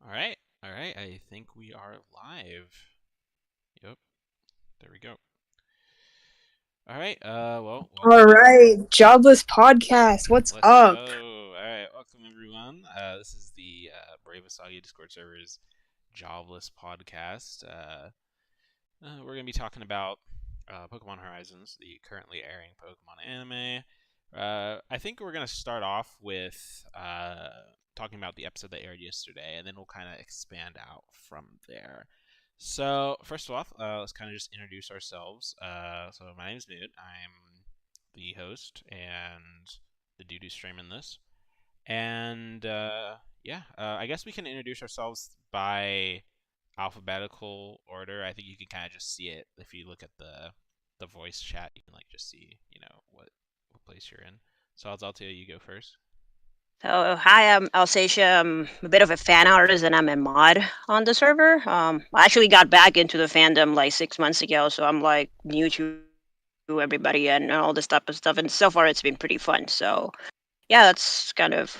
All right. I think we are live. Yep, there we go. All right. Welcome. All right, Jobless podcast. What's Let's up? go. All right, welcome everyone. This is the Brave Asagi Discord server's Jobless podcast. We're gonna be talking about Pokemon Horizons, the currently airing Pokemon anime. I think we're gonna start off with talking about the episode that aired yesterday, and then we'll kind of expand out from there. So first off, let's kind of just introduce ourselves. So my name's Newt. I'm the host and the dude who's streaming this. And I guess we can introduce ourselves by alphabetical order. I think you can kind of just see it if you look at the voice chat. You can like just see what place you're in. So I'll tell you go first. So, hi, I'm Alsacia. I'm a bit of a fan artist and I'm a mod on the server. I actually got back into the fandom like 6 months ago, so I'm like new to everybody and all this type of stuff. And so far, it's been pretty fun. So, yeah, that's kind of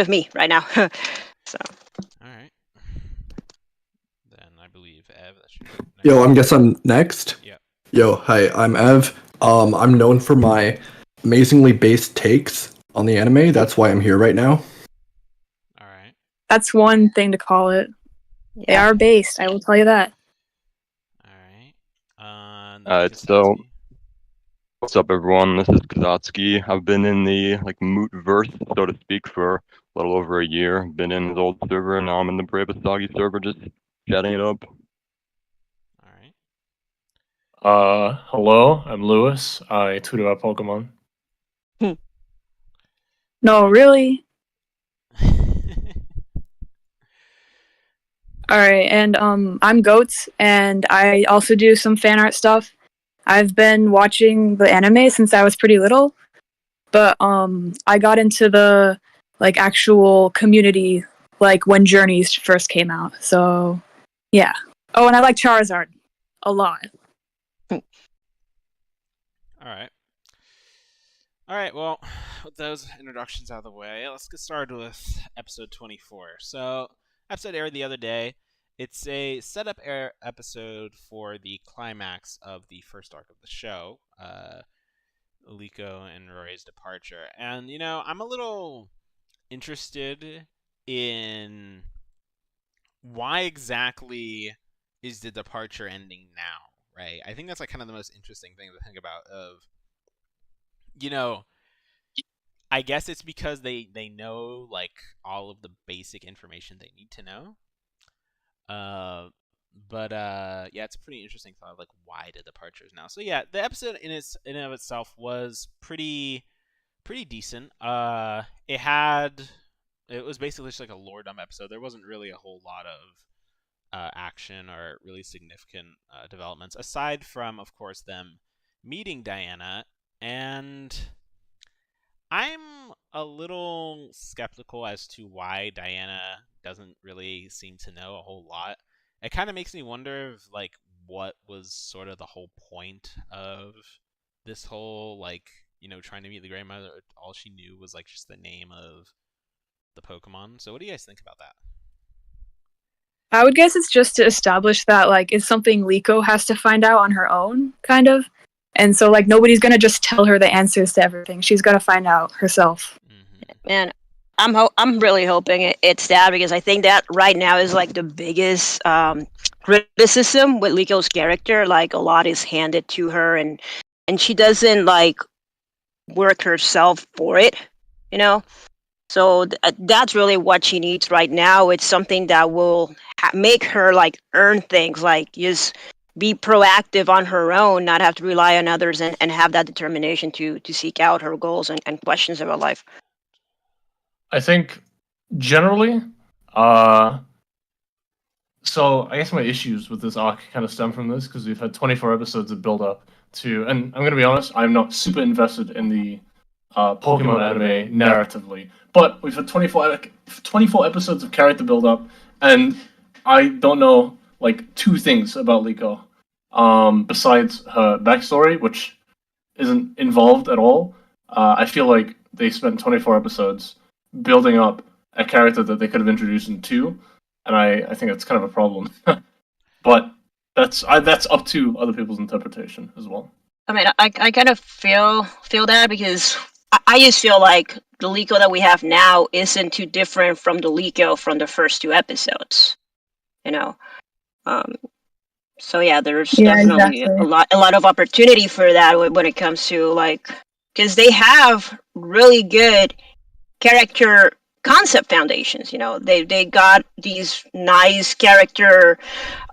me right now. So, All right. Then I believe Ev. That's your next. Yo, I guess I'm next. Yeah. Yo, hi, I'm Ev. I'm known for my amazingly based takes on the anime. That's why I'm here right now. All right. That's one thing to call it. They yeah. are based, I will tell you that. All right. So what's up, everyone? This is Kazatsuki. I've been in the Mootverse, so to speak, for a little over a year. Been in his old server, and now I'm in the Brave Asagi server, just chatting it up. All right. Hello, I'm Lewis. I tweet about Pokemon. No, really? All right, and I'm Goats, and I also do some fan art stuff. I've been watching the anime since I was pretty little, but I got into the actual community when Journeys first came out. So, yeah. Oh, and I like Charizard a lot. All right. All right, well, with those introductions out of the way, let's get started with episode 24. So, episode aired the other day. It's a setup episode for the climax of the first arc of the show, Liko and Rory's departure. And, I'm a little interested in why exactly is the departure ending now, right? I think that's kind of the most interesting thing to think about I guess it's because they know all of the basic information they need to know. It's a pretty interesting thought of why the departures now. So yeah, the episode in and of itself was pretty decent. It was basically just a lore dump episode. There wasn't really a whole lot of action or really significant developments aside from, of course, them meeting Diana. And I'm a little skeptical as to why Diana doesn't really seem to know a whole lot. It kind of makes me wonder if what was sort of the whole point of this whole trying to meet the grandmother. All she knew was just the name of the Pokemon. So what do you guys think about that? I would guess it's just to establish that it's something Liko has to find out on her own, kind of. And so nobody's gonna just tell her the answers to everything. She's gotta find out herself. Mm-hmm. Man, I'm really hoping it's that, because I think that right now is the biggest criticism with Liko's character. A lot is handed to her, and she doesn't work herself for it, So that's really what she needs right now. It's something that will make her earn things, just be proactive on her own, not have to rely on others, and have that determination to seek out her goals and questions about life. I think generally, so I guess my issues with this arc kind of stem from this, because we've had 24 episodes of build up to, and I'm going to be honest, I'm not super invested in the Pokemon anime narratively, but we've had 24 episodes of character build up, and I don't know two things about Liko, besides her backstory, which isn't involved at all. I feel like they spent 24 episodes building up a character that they could have introduced in 2, and I think that's kind of a problem. But that's up to other people's interpretation as well. I mean, I kind of feel that because I just feel like the Liko that we have now isn't too different from the Liko from the first 2 episodes. You know, um, so yeah, there's Yeah, definitely exactly. a lot of opportunity for that when it comes to like, because they have really good character concept foundations. They got these nice character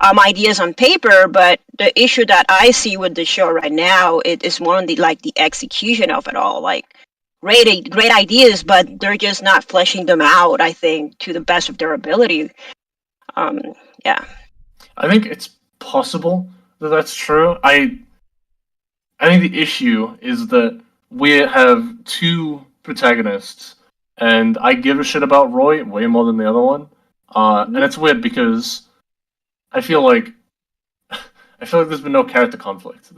ideas on paper, but the issue that I see with the show right now it is more on the execution of it all. Like great ideas, but they're just not fleshing them out. I think to the best of their ability. Um, yeah. I think it's possible that that's true. I think the issue is that we have 2 protagonists, and I give a shit about Roy way more than the other one. And it's weird because I feel like there's been no character conflict.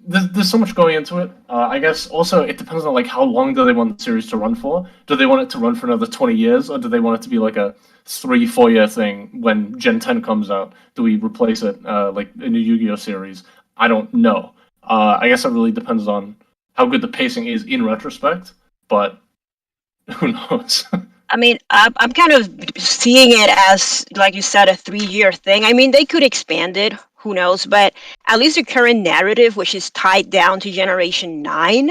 There's so much going into it. I guess also it depends on like how long do they want the series to run for. Do they want it to run for another 20 years, or do they want it to be like a 3-4 year thing when Gen 10 comes out? Do we replace it like a new Yu-Gi-Oh series? I don't know. I guess it really depends on how good the pacing is in retrospect, but who knows? I mean, I'm kind of seeing it as, like you said, a 3-year thing. I mean, they could expand it, who knows? But at least the current narrative, which is tied down to Generation 9,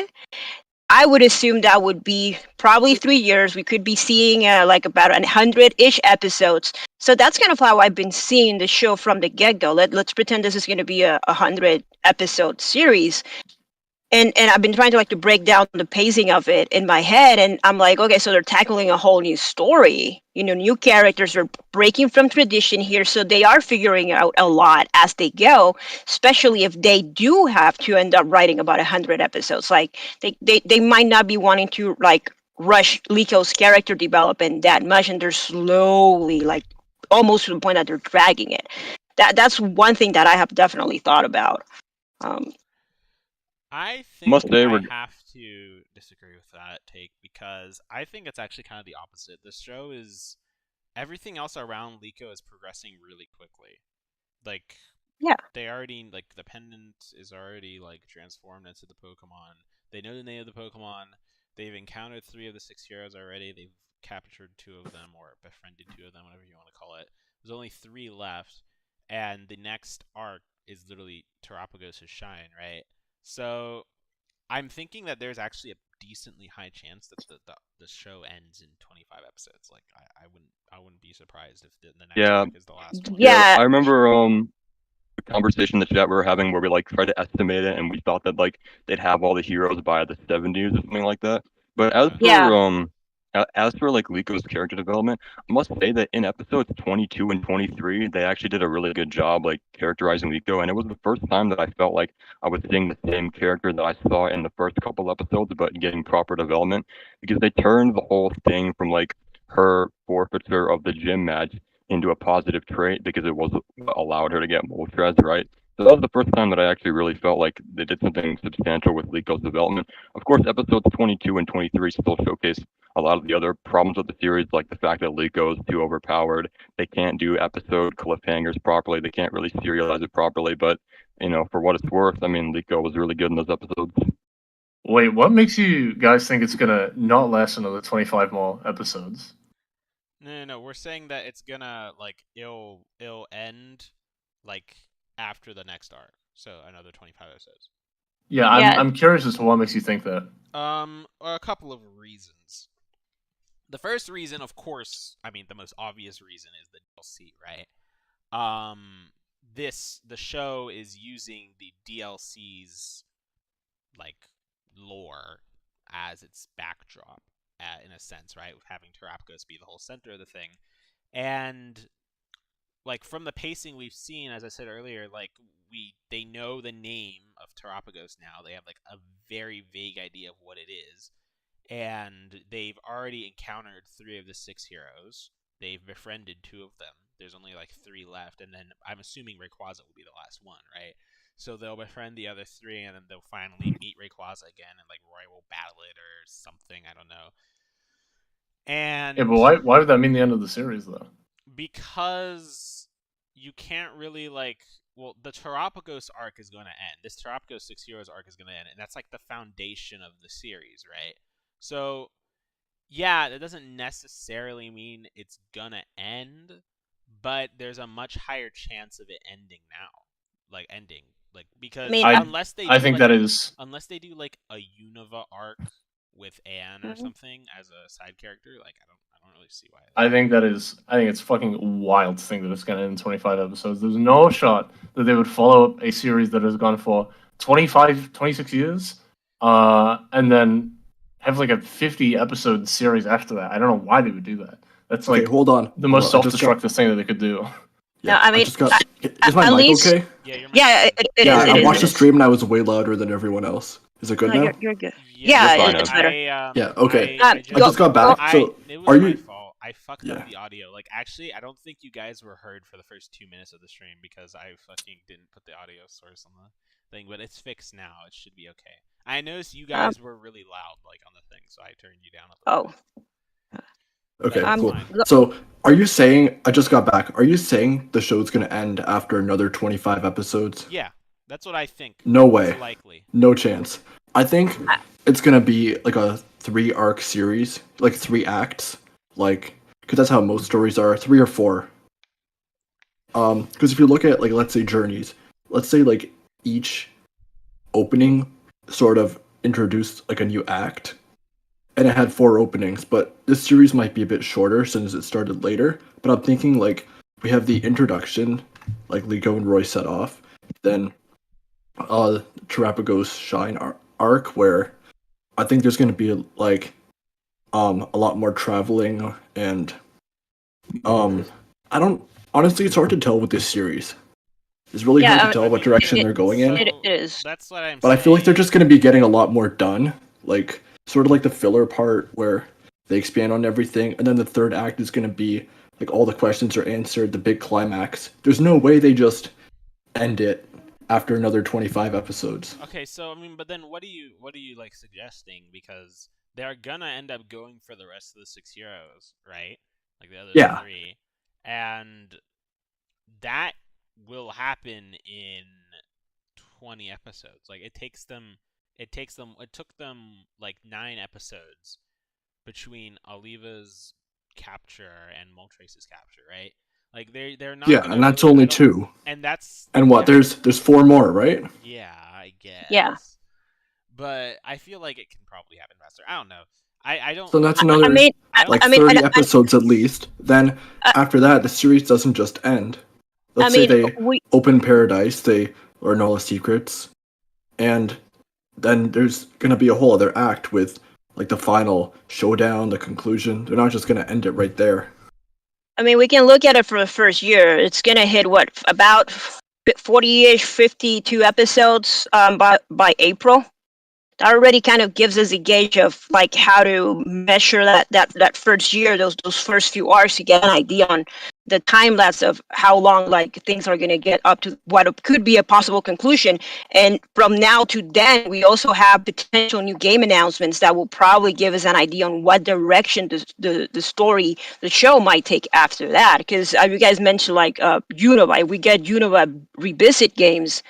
I would assume that would be probably 3 years. We could be seeing like about 100-ish episodes. So that's kind of how I've been seeing the show from the get-go. Let's pretend this is going to be a 100-episode series. And I've been trying to like to break down the pacing of it in my head, and I'm like, okay, so they're tackling a whole new story. New characters are breaking from tradition here, so they are figuring out a lot as they go. Especially if they do have to end up writing about 100 episodes, like they might not be wanting to like rush Liko's character development that much, and they're slowly like almost to the point that they're dragging it. That's one thing that I have definitely thought about. Um, I Must think say, I have to disagree with that take because I think it's actually kind of the opposite. This show is everything else around Liko is progressing really quickly. Like yeah. they already like the pendant is already like transformed into the Pokemon. They know the name of the Pokemon. They've encountered 3 of the 6 heroes already. They've captured 2 of them or befriended 2 of them, whatever you want to call it. There's only 3 left, and the next arc is literally Terapagos' Shine, right? So I'm thinking that there's actually a decently high chance that the show ends in 25 episodes. Like I wouldn't be surprised if the next yeah, arc is the last one. yeah. Yeah. I remember the conversation in the chat we were having where we like tried to estimate it, and we thought that like they'd have all the heroes by the 70s or something like that. But Yeah. as for like Liko's character development, I must say that in episodes 22 and 23, they actually did a really good job like characterizing Liko, and it was the first time that I felt like I was seeing the same character that I saw in the first couple episodes, but getting proper development because they turned the whole thing from like her forfeiture of the gym match into a positive trait because it was what allowed her to get Moltres, right? So that was the first time that I actually really felt like they did something substantial with Liko's development. Of course, episodes 22 and 23 still showcase a lot of the other problems with the series, like the fact that Liko is too overpowered. They can't do episode cliffhangers properly. They can't really serialize it properly. But for what it's worth, I mean, Liko was really good in those episodes. Wait, what makes you guys think it's gonna not last another 25 more episodes? No. We're saying that it's gonna like it'll end like after the next arc, so another 25 episodes. Yeah, Yeah. I'm curious as to what makes you think that. A couple of reasons. The first reason, of course, I mean the most obvious reason is the DLC, right? The show is using the DLC's like lore as its backdrop, in a sense, right? With having Terapagos be the whole center of the thing, and like from the pacing we've seen, as I said earlier, like they know the name of Terapagos now. They have like a very vague idea of what it is, and they've already encountered 3 of the 6 heroes. They've befriended 2 of them. There's only like 3 left, and then I'm assuming Rayquaza will be the last one, right? So they'll befriend the other 3, and then they'll finally meet Rayquaza again, and like Roy will battle it or something. I don't know. And Yeah, but why would that mean the end of the series though? because you can't really well, the Terapagos arc is going to end. This Terapagos 6 Heroes arc is going to end, and that's like the foundation of the series, right? So, yeah, that doesn't necessarily mean it's going to end, but there's a much higher chance of it ending now. Because mean, unless they I do think like that is. unless they do like a Unova arc with Anne or something as a side character, like I don't really see why. I think it's fucking wild to think that it's gonna end in 25 episodes. There's no shot that they would follow up a series that has gone for 25, 26 years, and then have like a 50 episode series after that. I don't know why they would do that. That's Okay, like hold on. the most Hold on, I just got- self-destructive thing that they could do. Yeah, No, I mean, just got. Is my at mic least- okay? Yeah, you're Yeah, it Yeah, is. I It watched the is. stream and I was way louder than everyone else. Is it good No, now? you're good. Yeah, Yeah, fine it's now. better. Yeah, okay. I I just got back. So, it was are my you? fault. I fucked Yeah. up the audio. Like, actually, I don't think you guys were heard for the first 2 minutes of the stream because I fucking didn't put the audio source on the thing. But it's fixed now. It should be okay. I noticed you guys were really loud, like on the thing, so I turned you down a little. Oh, Okay, That's cool. fine. So, are you saying? I just got back. Are you saying the show's gonna end after another 25 episodes? Yeah, that's what I think. No It's way. likely. No chance. I think it's gonna be like a 3-arc series, like 3 acts, like because that's how most stories are, 3 or 4. Because if you look at like let's say journeys, let's say like each opening sort of introduced like a new act, and it had 4 openings. But this series might be a bit shorter since it started later. But I'm thinking like we have the introduction, like Liko and Roy set off, then Terapagos Shine arc where I think there's going to be like a lot more traveling and I don't honestly it's hard to tell with this series. It's really Yeah, hard to tell what direction they're going in. It is. That's what I'm But I saying. feel like they're just going to be getting a lot more done, like sort of like the filler part where they expand on everything, and then the third act is going to be like all the questions are answered, the big climax. There's no way they just end it after another 25 episodes. Okay, so I mean, but then what are you like suggesting? Because they're gonna end up going for the rest of the 6 heroes, right? Like the other Yeah. 3, and that will happen in 20 episodes. Like it took them like 9 episodes between Oliva's capture and Moltres' capture, right? Like they're not. Yeah, gonna and that's really- only I don't- 2. And that's And what? yeah. There's 4 more, right? Yeah, I guess. Yeah. But I feel like it can probably happen faster. I don't know. I don't. So that's another I mean, I don't- like I mean, 30 I- episodes at least. Then after that, the series doesn't just end. Let's I say mean, they we open Paradise, they learn all the secrets, and then there's gonna be a whole other act with like the final showdown, the conclusion. They're not just gonna end it right there. we can look at it for the first year. It's gonna hit what about 40-ish, 52 episodes by April. That already kind of gives us a gauge of like how to measure that first year, those first few arcs to get an idea on the time lapse of how long like things are gonna get up to what could be a possible conclusion. And from now to then, we also have potential new game announcements that will probably give us an idea on what direction the story, the show might take after that. Because you guys mentioned like Unova, we get Unova revisit games.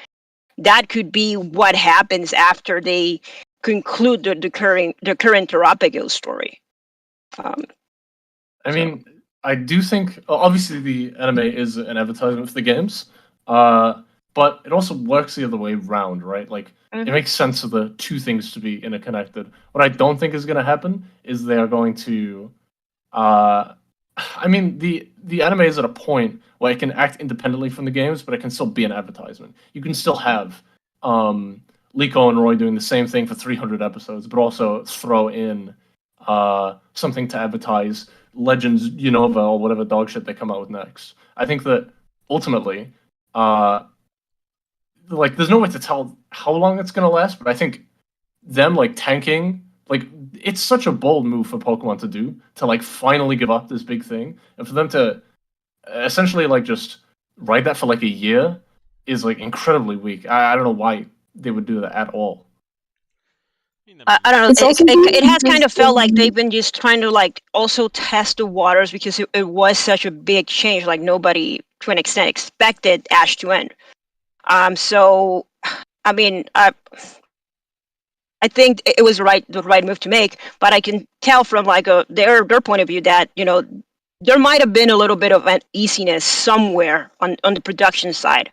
That could be what happens after they conclude the current Terapagos story. I mean, I do think obviously the anime is an advertisement for the games, but it also works the other way around, right? Like it makes sense for the two things to be interconnected. What I don't think is going to happen is they are going to. I mean, the anime is at a point where it can act independently from the games, but it can still be an advertisement. You can still have Liko and Roy doing the same thing for 300 episodes, but also throw in something to advertise Legends Unova or whatever dog shit they come out with next. I think that ultimately, like, there's no way to tell how long it's gonna last, but I think them like tanking, like, it's such a bold move for Pokemon to do to like finally give up this big thing, and for them to essentially like just write that for like a year is like incredibly weak. I don't know why they would do that at all. mean, I don't know. It's also It has kind of felt like because, they've been just trying to like also test the waters because it was such a big change. Like nobody, to an extent, expected Ash to end. So I mean, I think it was the right move to make. But I can tell from like their point of view that there might have been a little bit of uneasiness somewhere on the production side.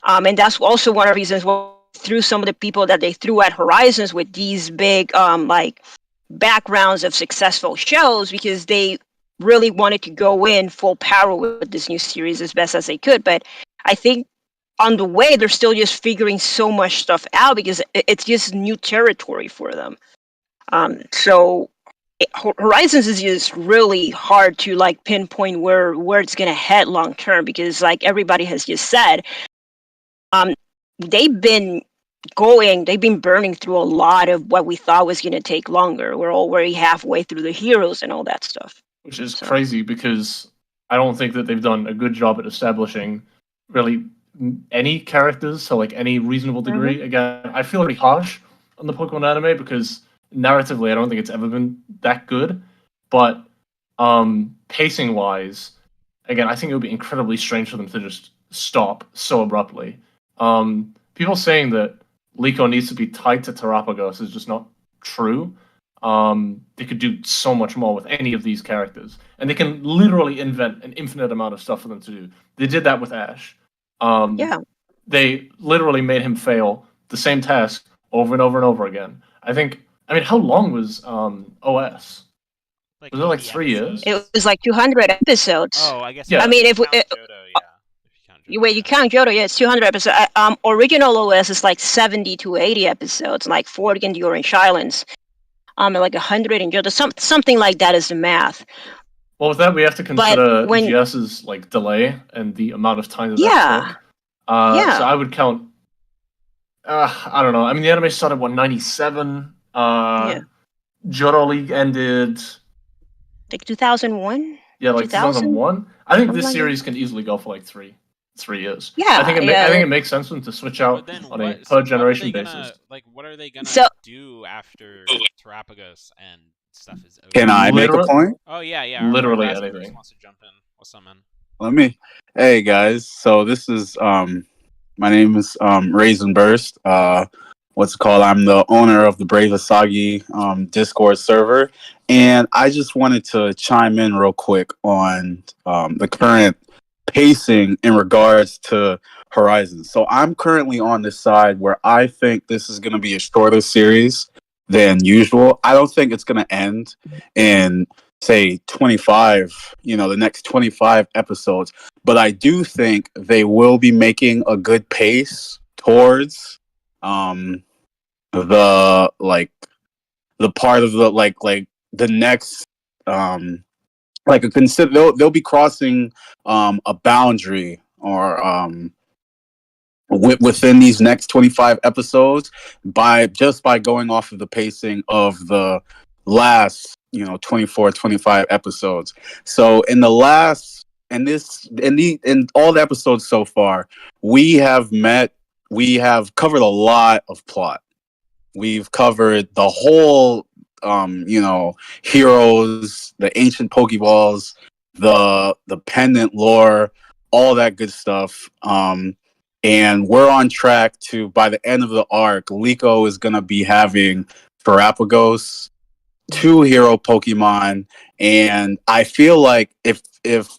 And that's also one of the reasons why threw some of the people that they threw at Horizons with these big like backgrounds of successful shows, because they really wanted to go in full power with this new series as best as they could. But I think on the way they're still just figuring so much stuff out because it's just new territory for them. So Horizons is just really hard to like pinpoint where it's gonna head long term, because like everybody has just said, they've been burning through a lot of what we thought was going to take longer. We're already halfway through the heroes and all that stuff. Which is So. crazy because I don't think that they've done a good job at establishing really any characters to like any reasonable degree. Again, I feel pretty harsh on the Pokemon anime because narratively I don't think it's ever been that good. But pacing wise, again, I think it would be incredibly strange for them to just stop so abruptly. People saying that Liko needs to be tied to Terapagos is just not true. They could do so much more with any of these characters, and they can literally invent an infinite amount of stuff for them to do. They did that with Ash. Yeah. They literally made him fail the same task over and over and over again. I mean, how long was OS? Was it like 80 3 years? It was like 200 episodes. Oh, I guess. Yeah. I mean, if you count Johto, yeah. If you count Johto, wait, you count Johto, yeah, it's 200 episodes. Original OS is like 70 to 80 episodes, like 40 in During Silence. And like 100 in Johto, something like that is the math. Well, with that, we have to consider when- GS's like delay and the amount of time that Yeah. took. Yeah. So I would count. I don't know. I mean, the anime started 97. Yeah. Johto League ended. Like 2001. Yeah, like 2001. I think this Something like series can easily go for like three years. Yeah, I think it makes sense for them to switch out But then on a what? per What are generation they gonna basis. like? What are they gonna So- do after Terapagos and stuff is over? Can I make a Literally- point? Oh yeah. Our Literally last anything. person wants to jump in. What's up, man? Let me. Hey guys, so this is my name is Raisin Burst. What's it called? I'm the owner of the Brave Asagi Discord server, and I just wanted to chime in real quick on the current pacing in regards to Horizon. So I'm currently on this side where I think this is going to be a shorter series than usual. I don't think it's going to end in say 25, the next 25 episodes, but I do think they will be making a good pace towards the part of the next they'll be crossing a boundary or within these next 25 episodes by going off of the pacing of the last 24 25 episodes. So in the last in all the episodes so far, we have covered a lot of plot. We've covered the whole heroes, the ancient pokeballs, the pendant lore, all that good stuff. And we're on track to, by the end of the arc, Liko is going to be having Terapagos, 2 hero Pokemon, and I feel like if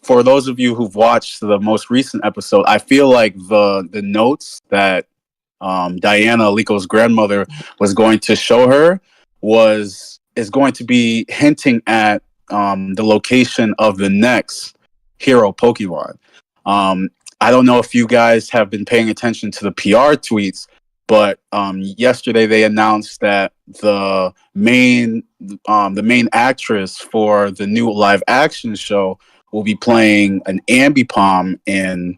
for those of you who've watched the most recent episode, I feel like the notes that Diana, Liko's grandmother, was going to show her is going to be hinting at the location of the next hero Pokemon. I don't know if you guys have been paying attention to the PR tweets, but yesterday they announced that the main actress for the new live action show will be playing an Ambipom in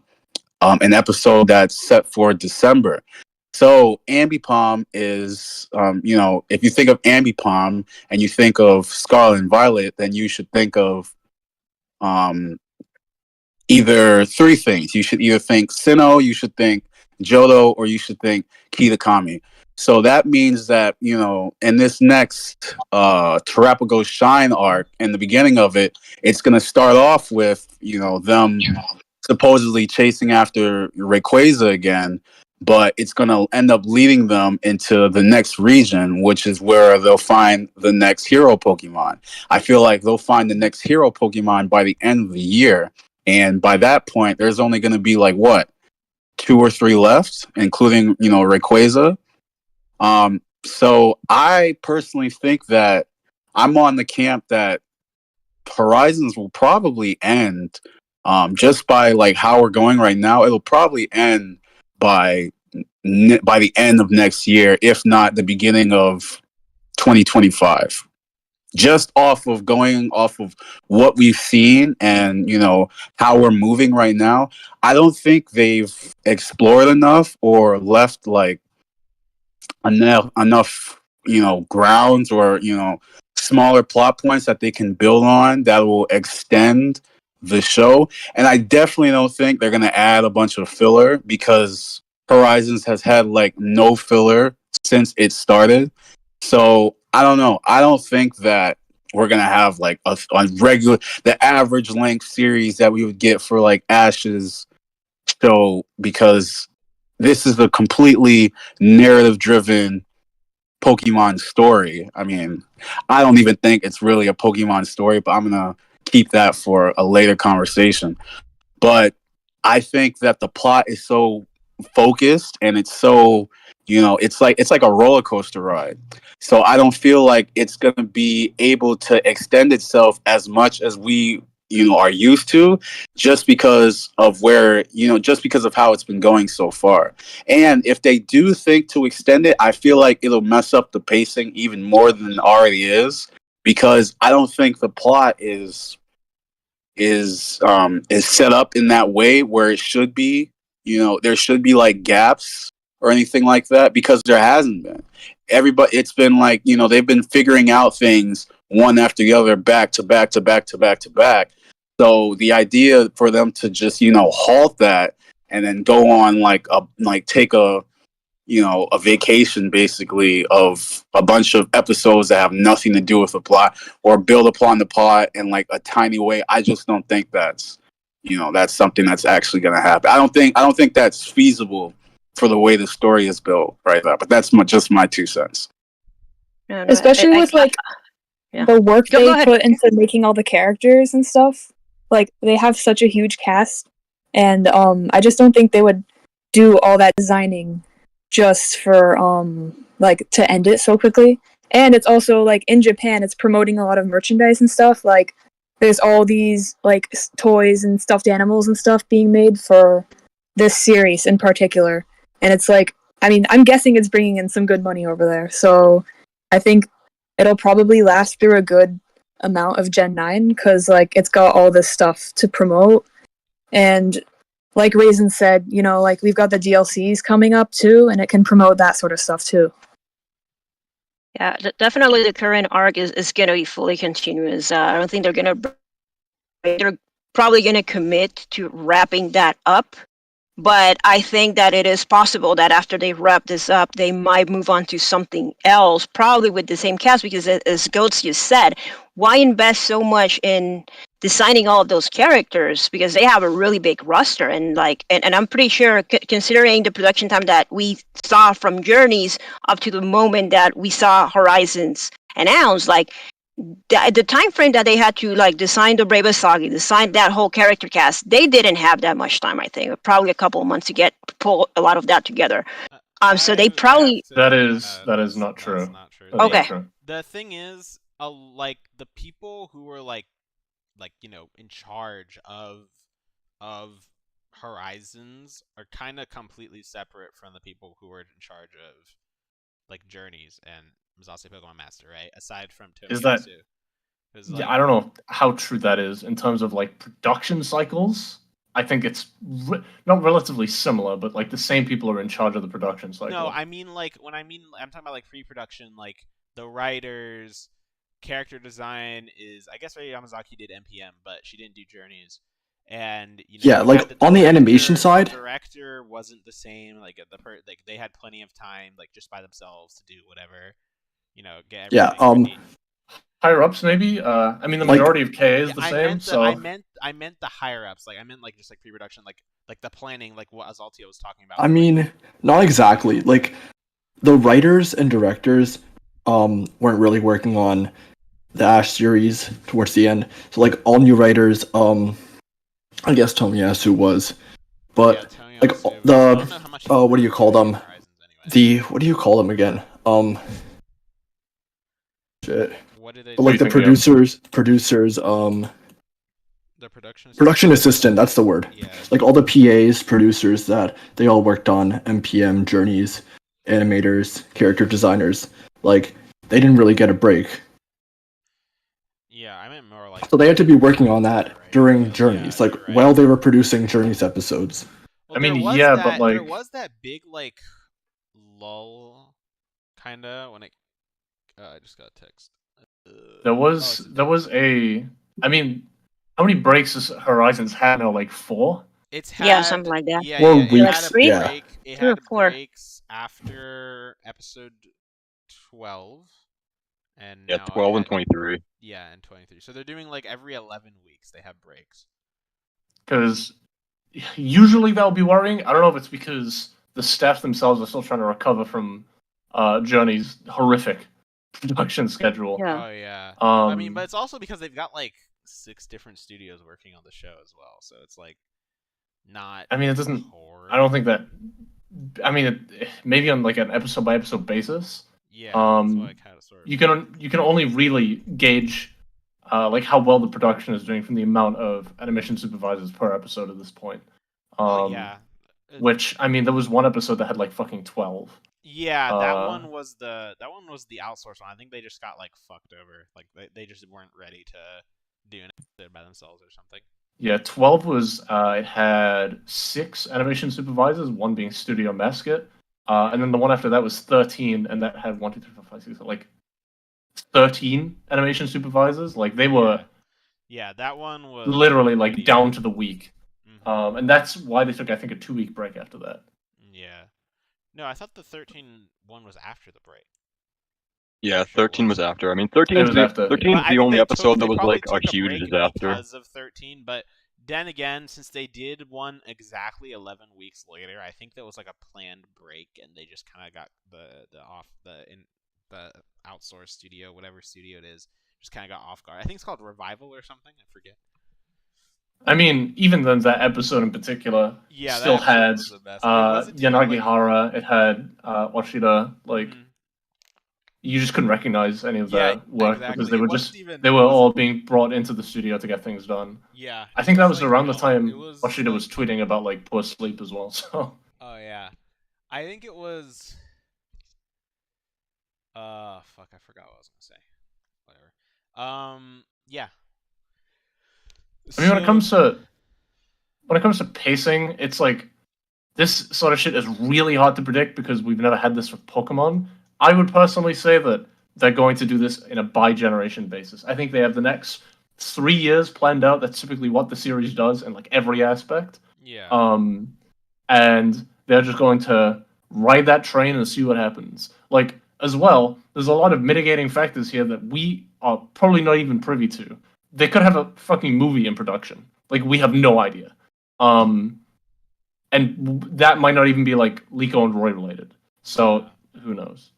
an episode that's set for December. So Ambipom is, if you think of Ambipom and you think of Scarlet and Violet, then you should think of either 3 things. You should either think Sinnoh, you should think Johto, or you should think Kitakami. So that means that, in this next Terrapago Shine arc, in the beginning of it, it's going to start off with, them supposedly chasing after Rayquaza again, but it's going to end up leading them into the next region, which is where they'll find the next hero Pokemon. I feel like they'll find the next hero Pokemon by the end of the year. And by that point, there's only going to be like, what, 2 or 3 left, including, Rayquaza. So I personally think that I'm on the camp that Horizons will probably end, just by like how we're going right now. It'll probably end by the end of next year, if not the beginning of 2025. Just going off of what we've seen and how we're moving right now, I don't think they've explored enough or left like enough grounds or smaller plot points that they can build on that will extend the show. And I definitely don't think they're going to add a bunch of filler, because Horizons has had like no filler since it started. So I don't know. I don't think that we're going to have like a the average length series that we would get for like Ash's show, because this is a completely narrative driven Pokemon story. I mean, I don't even think it's really a Pokemon story, but I'm going to keep that for a later conversation. But I think that the plot is so focused, and it's so, it's like a roller coaster ride. So I don't feel like it's going to be able to extend itself as much as we are used to, just because of just because of how it's been going so far. And if they do think to extend it, I feel like it'll mess up the pacing even more than it already is, because I don't think the plot is set up in that way where it should be. There should be like gaps or anything like that, because there hasn't been. It's been like, they've been figuring out things one after the other, back to back to back to back to back. So the idea for them to just, halt that and then go on take a vacation basically of a bunch of episodes that have nothing to do with the plot, or build upon the plot in like a tiny way. I just don't think that's something that's actually going to happen. I don't think that's feasible for the way the story is built right now. But that's just my 2 cents. No, Especially with like yeah. the work Go they ahead. put into making all the characters and stuff. Like, they have such a huge cast, and I just don't think they would do all that designing just for to end it so quickly. And it's also like in Japan, it's promoting a lot of merchandise and stuff. Like, there's all these like toys and stuffed animals and stuff being made for this series in particular. And it's like, I mean, I'm guessing it's bringing in some good money over there. So I think it'll probably last through a good amount of Gen 9, because like it's got all this stuff to promote. And like Raisin said, like we've got the DLCs coming up too, and it can promote that sort of stuff too. Yeah, definitely the current arc is going to be fully continuous. I don't think they're probably going to commit to wrapping that up. But I think that it is possible that after they wrap this up, they might move on to something else, probably with the same cast, because as Goats just said, why invest so much in designing all of those characters? Because they have a really big roster, and I'm pretty sure, considering the production time that we saw from Journeys up to the moment that we saw Horizons announced, like the time frame that they had to like design the Brave Asagi, design that whole character cast, they didn't have that much time. I think probably a couple of months to pull a lot of that together. So they probably that is not true. That's not true. That's Okay. not true. The thing is, like the people who were like in charge of Horizons are kind of completely separate from the people who were in charge of like Journeys and Masashi Pokemon Master, right? Aside from Is that- Tomiyasu. Yeah, I don't know how true that is in terms of like production cycles. I think it's not relatively similar, but like the same people are in charge of the production cycle. No, I mean like I'm talking about like pre-production, like the writers, character design is, I guess Ray Yamazaki did NPM, but she didn't do Journeys, and Yeah, you like, had on the animation side- the director wasn't the same. Like like they had plenty of time, like just by themselves to do whatever, get Yeah, everything ready. Higher ups, maybe. I mean, the Like- majority of KA is Yeah, the same. So I meant the higher ups. Like I meant like just like pre-production, like the planning, like what Azaltia was talking about. I like, mean, not exactly. Like, the writers and directors weren't really working on the Ash series towards the end. So, like, all new writers, I guess Tomiyasu was, but yeah, Tony like, also, the- I don't know how much he what do you worked call on them? Horizons anyway. what do you call them again? Shit. What did they But do? like the Briefing, yeah. producers, The production production assistant. That's the word. Yeah. Like all the PAs, producers that they all worked on MPM journeys, animators, character designers. Like, they didn't really get a break, Yeah, I meant more like. so they had to be working on that Right. during Journeys, Yeah, like you're right. while they were producing Journeys episodes. Well, I mean, there was yeah, that, but, like- there was that big like lull, kinda when it. I just got a text. there Oh, was it's- there was a. I mean, how many breaks does Horizons had now? Like 4. It's had, Yeah, something like that. Yeah, 4 yeah, it weeks, had a three? yeah. break. It 3 or had 4. breaks after episode 12, and Yeah, now it 12 and had- 23. Yeah, and 23. So they're doing like every 11 weeks they have breaks. Because usually that would be worrying. I don't know if it's because the staff themselves are still trying to recover from Journey's horrific production schedule. Yeah. Oh yeah. Um, I mean, but it's also because they've got like 6 different studios working on the show as well, so it's like not. I mean, it doesn't. horrid. I don't think that. I mean, maybe on like an episode by episode basis, Yeah, that's what I kind of sort of. you can only really gauge like how well the production is doing from the amount of animation supervisors per episode at this point. Oh yeah. Which, I mean, there was one episode that had like fucking 12. Yeah, that Uh, one was the outsourced one. I think they just got like fucked over. Like they just weren't ready to do an episode by themselves or something. Yeah, 12 was, it had 6 animation supervisors, one being Studio Mesquite, and then the one after that was 13, and that had 1, 2, 3, 4, 5, 6, like 13 animation supervisors. Like, they were Yeah, that one was literally like pretty- down to the week. Mhm. And that's why they took, I think, a 2-week break after that. Yeah. No, I thought the 13 one was after the break. Yeah, Sure 13 was. was after. I mean, 13 It is was the, after. 13 But is I the think only they episode they that was probably like a took huge break disaster. because of 13. But then again, since they did one exactly 11 weeks later, I think that was like a planned break, and they just kind of got the outsourced studio, whatever studio it is, just kind of got off guard. I think it's called Revival or something. I forget. I mean, even then, that episode in particular Yeah, that still episode had was the best. It wasn't even, like- Yanagihara, it had Washida, like, Mhm. you just couldn't recognize any of Yeah, their work exactly. because they It were wasn't just even- they it were wasn't- all being brought into the studio to get things done. Yeah. I it think that was like, around the no, time it was, Washida like- was tweeting about like poor sleep as well. So Oh yeah, I think it was. Fuck, I forgot what I was gonna say. Whatever. Yeah. I mean, when it comes to pacing, it's like this sort of shit is really hard to predict because we've never had this with Pokemon. I would personally say that they're going to do this in a bi-generation basis. I think they have the next 3 years planned out. That's typically what the series does in like every aspect. Yeah. And they're just going to ride that train and see what happens. Like, as well, there's a lot of mitigating factors here that we are probably not even privy to. They could have a fucking movie in production. Like, we have no idea. And that might not even be like Liko and Roy related. So who knows?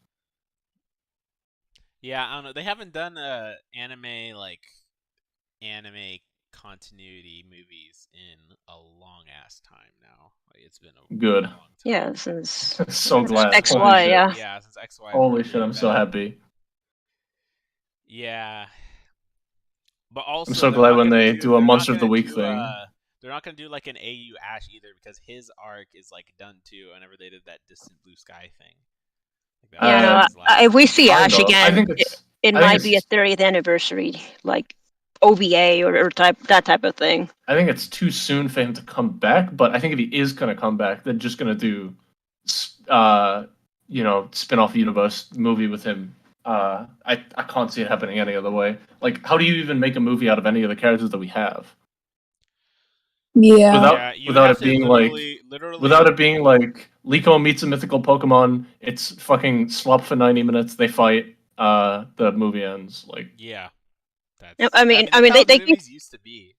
Yeah, I don't know. They haven't done anime continuity movies in a long ass time now. Like, it's been a Good. long time. Yeah, since So glad. XY, Holy shit. yeah. Yeah, since XY. Holy was shit, I'm really so bad. happy. Yeah. But also, I'm so they're glad not when gonna they do a they're not Monster of the gonna Week do, thing. They're not gonna do like an AU Ash either because his arc is like done too. Whenever they did that Distant Blue Sky thing. Like, that Yeah, was no, his last if we see Kind Ash of. again, I think it's it I think might be a it's- 30th anniversary, like OVA or that type of thing. I think it's too soon for him to come back, but I think if he is going to come back, they're just going to do, spin-off universe movie with him. I can't see it happening any other way. Like, how do you even make a movie out of any of the characters that we have? Yeah. Without you without have it to being literally. without it being like Liko meets a mythical Pokemon, it's fucking slop for 90 minutes, they fight, the movie ends. Like Yeah, that's. No, I mean, That's how the they can. movies used to be.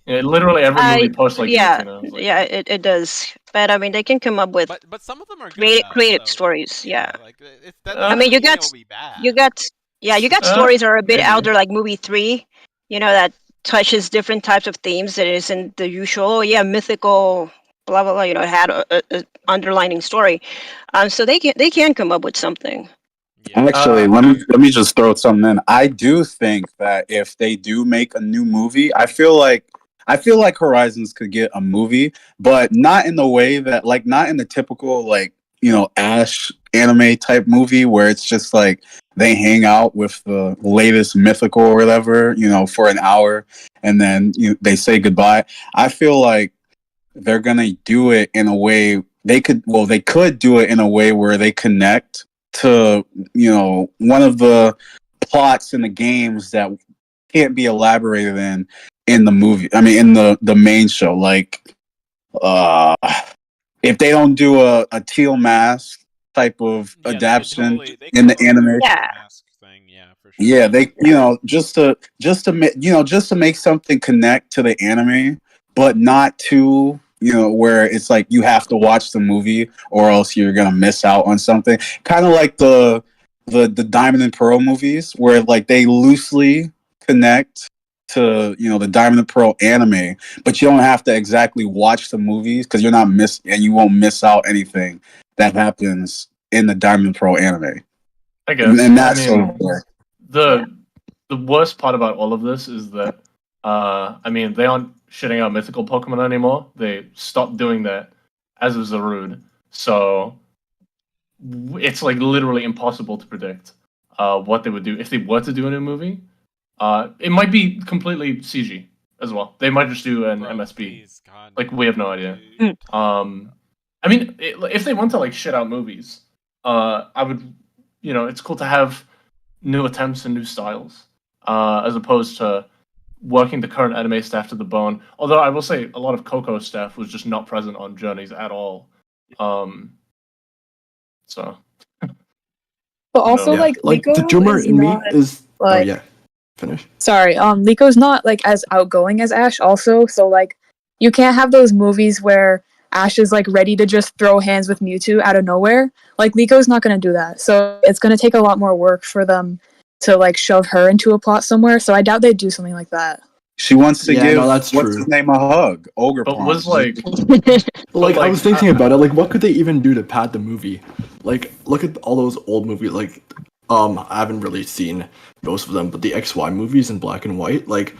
literally every movie post like Yeah, 18 hours. Like, yeah, it does. But I mean, they can come up with But some of them are good though. creative So stories. Yeah. yeah, like that I uh, doesn't mean, mean it will be you bad. got, you got stories that are a bit maybe. out there, like movie 3. That touches different types of themes that isn't the usual. Oh yeah, mythical, blah blah blah. It had a underlining story. So they can come up with something. Yeah. Actually, let me just throw something in. I do think that if they do make a new movie, I feel like Horizons could get a movie, but not in the way that not in the typical Ash anime type movie where it's just like they hang out with the latest mythical or whatever, for an hour and then they say goodbye. I feel like they're gonna do it in a way they could do it in a way where they connect to one of the plots in the games that can't be elaborated in the movie. I mean, in the main show, like uh, if they don't do a teal mask type of Yeah, adaptation they in could the totally do anime. a Yeah. mask thing. Yeah, for sure. Yeah, they just to make something connect to the anime, but not to where it's like you have to watch the movie or else you're gonna miss out on something. Kind of like the Diamond and Pearl movies, where like they loosely connect to the Diamond and Pearl anime, but you don't have to exactly watch the movies because you won't miss out anything that happens in the Diamond and Pearl anime. I guess. And that's I sort mean, of where the worst part about all of this is that I mean, they aren't shitting out mythical Pokemon anymore. They stopped doing that as of Zarude. So it's like literally impossible to predict what they would do if they were to do a new movie. It might be completely CG as well. They might just do an Bro, MSB. please, God. Like, we have no idea. Dude. I mean, if they want to like shit out movies, I would, it's cool to have new attempts and new styles, as opposed to working the current anime staff to the bone. Although I will say a lot of Coco staff was just not present on Journeys at all. So. But also, No. Yeah, like, like the Liko Jumar is in me not, is. Oh like, yeah, finish. sorry, Liko's not, like, as outgoing as Ash also, so, like, you can't have those movies where Ash is, like, ready to just throw hands with Mewtwo out of nowhere. Like, Liko's not gonna do that, so it's gonna take a lot more work for them to, like, shove her into a plot somewhere, so I doubt they'd do something like that. she wants to Yeah, give no, that's what's true. his name a hug. Ogre But Palm. was like, Like, I like, was thinking about it. Like, what could they even do to pad the movie? Like, look at all those old movies. Like, I haven't really seen most of them, but the XY movies in black and white, like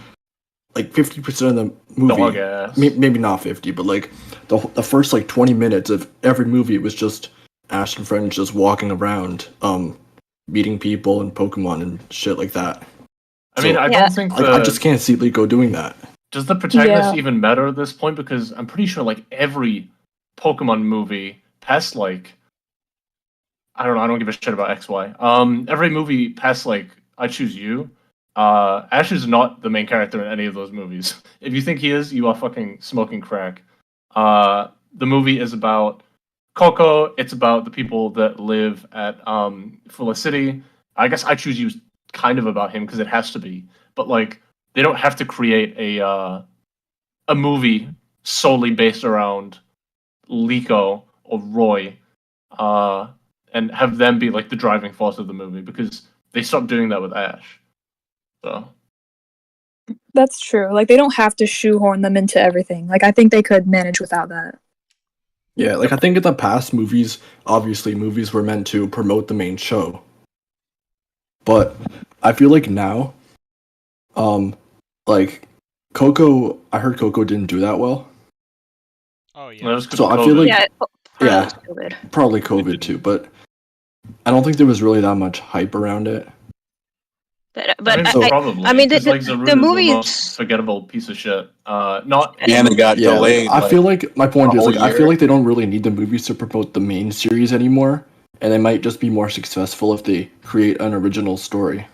50% of the movie, dog ass. maybe not 50, but like the first like 20 minutes of every movie was just Ash and friends just walking around, meeting people and Pokemon and shit like that. I mean, So, I Yeah. don't think I just can't see Liko doing that. does the protagonist Yeah. even matter at this point? Because I'm pretty sure like every Pokemon movie past like I don't know, I don't give a shit about XY. Every movie past like I Choose You, Ash is not the main character in any of those movies. If you think he is, you are fucking smoking crack. The movie is about Coco. It's about the people that live at Fulla City. I guess I Choose You is kind of about him because it has to be. But like, they don't have to create a movie solely based around Liko or Roy, and have them be like the driving force of the movie because they stopped doing that with Ash. So That's true. Like, they don't have to shoehorn them into everything. Like, I think they could manage without that. Yeah, like I think in the past movies, obviously movies were meant to promote the main show. But I feel like now, like Coco, I heard Coco didn't do that well. Oh that yeah. was 'cause So of I feel COVID. like Yeah, yeah, COVID. probably COVID too, but I don't think there was really that much hype around it. But So- Probably. I mean, 'cause, the like, Zarude the is movie most is- forgettable piece of shit. Not And it got Yeah, like, delayed. I feel like my point a is whole like I year. feel like they don't really need the movies to promote the main series anymore, and they might just be more successful if they create an original story.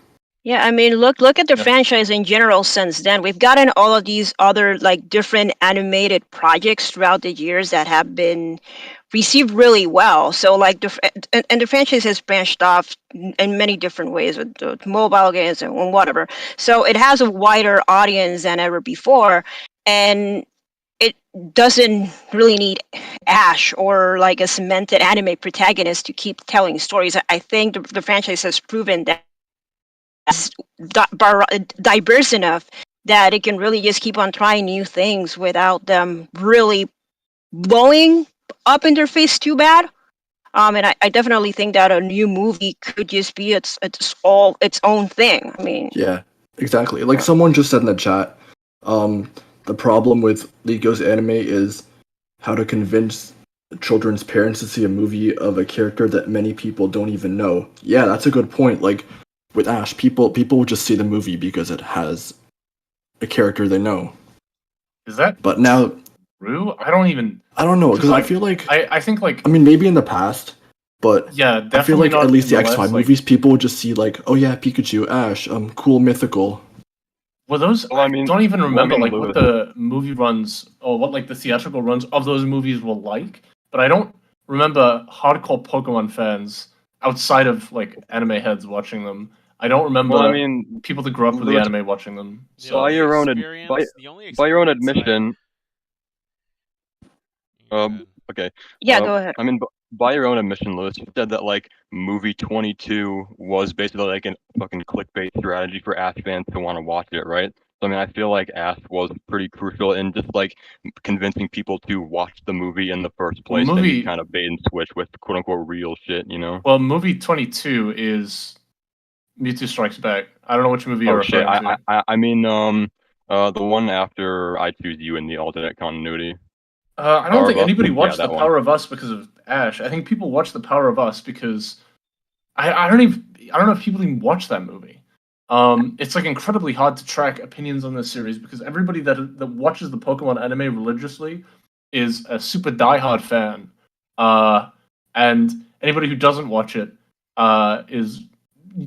Yeah, I mean, look at the Yeah. franchise in general since then. We've gotten all of these other like different animated projects throughout the years that have been received really well. So like and the franchise has branched off in many different ways with the mobile games and whatever. So it has a wider audience than ever before, and it doesn't really need Ash or like a cemented anime protagonist to keep telling stories. I think the franchise has proven that it's diverse enough that it can really just keep on trying new things without them really blowing up in their face too bad. And I definitely think that a new movie could just be its own thing. I mean, Yeah, exactly. Like someone just said in the chat, the problem with Lego's anime is how to convince children's parents to see a movie of a character that many people don't even know. Yeah, that's a good point. Like with Ash, people will just see the movie because it has a character they know. Is that But now true? I don't know because I like, feel like I think like I mean maybe in the past, but yeah, I feel definitely like not at least in the the X5 last like. movies, people would just see like, oh yeah, Pikachu, Ash, cool mythical. Well, those Well, I don't even remember like Lewis. what the movie runs or what like the theatrical runs of those movies were like, but I don't remember hardcore Pokemon fans outside of like anime heads watching them. I don't remember Well, I mean, people that grew up with the Lewis, anime watching them. The So by only your own experience, the only by your own experience I admission, Good. okay. yeah, go ahead. I mean, by your own admission, Lewis, you said that like movie 22 was basically like a fucking clickbait strategy for Ash fans to want to watch it, right? So I mean, I feel like Ash was pretty crucial in just like convincing people to watch the movie in the first place, and you kind of bait and switch with quote unquote real shit, you know? well, movie 22 is Mewtwo Strikes Back. I don't know which movie you're Oh shit, referring to. I mean, the one after I Choose You in the alternate continuity. I don't Power think of Us? anybody Yeah, watched The that one. Power of Us because of Ash. I think people watched The Power of Us because I don't know if people even watch that movie. It's like incredibly hard to track opinions on this series because everybody that watches the Pokemon anime religiously is a super diehard fan, and anybody who doesn't watch it is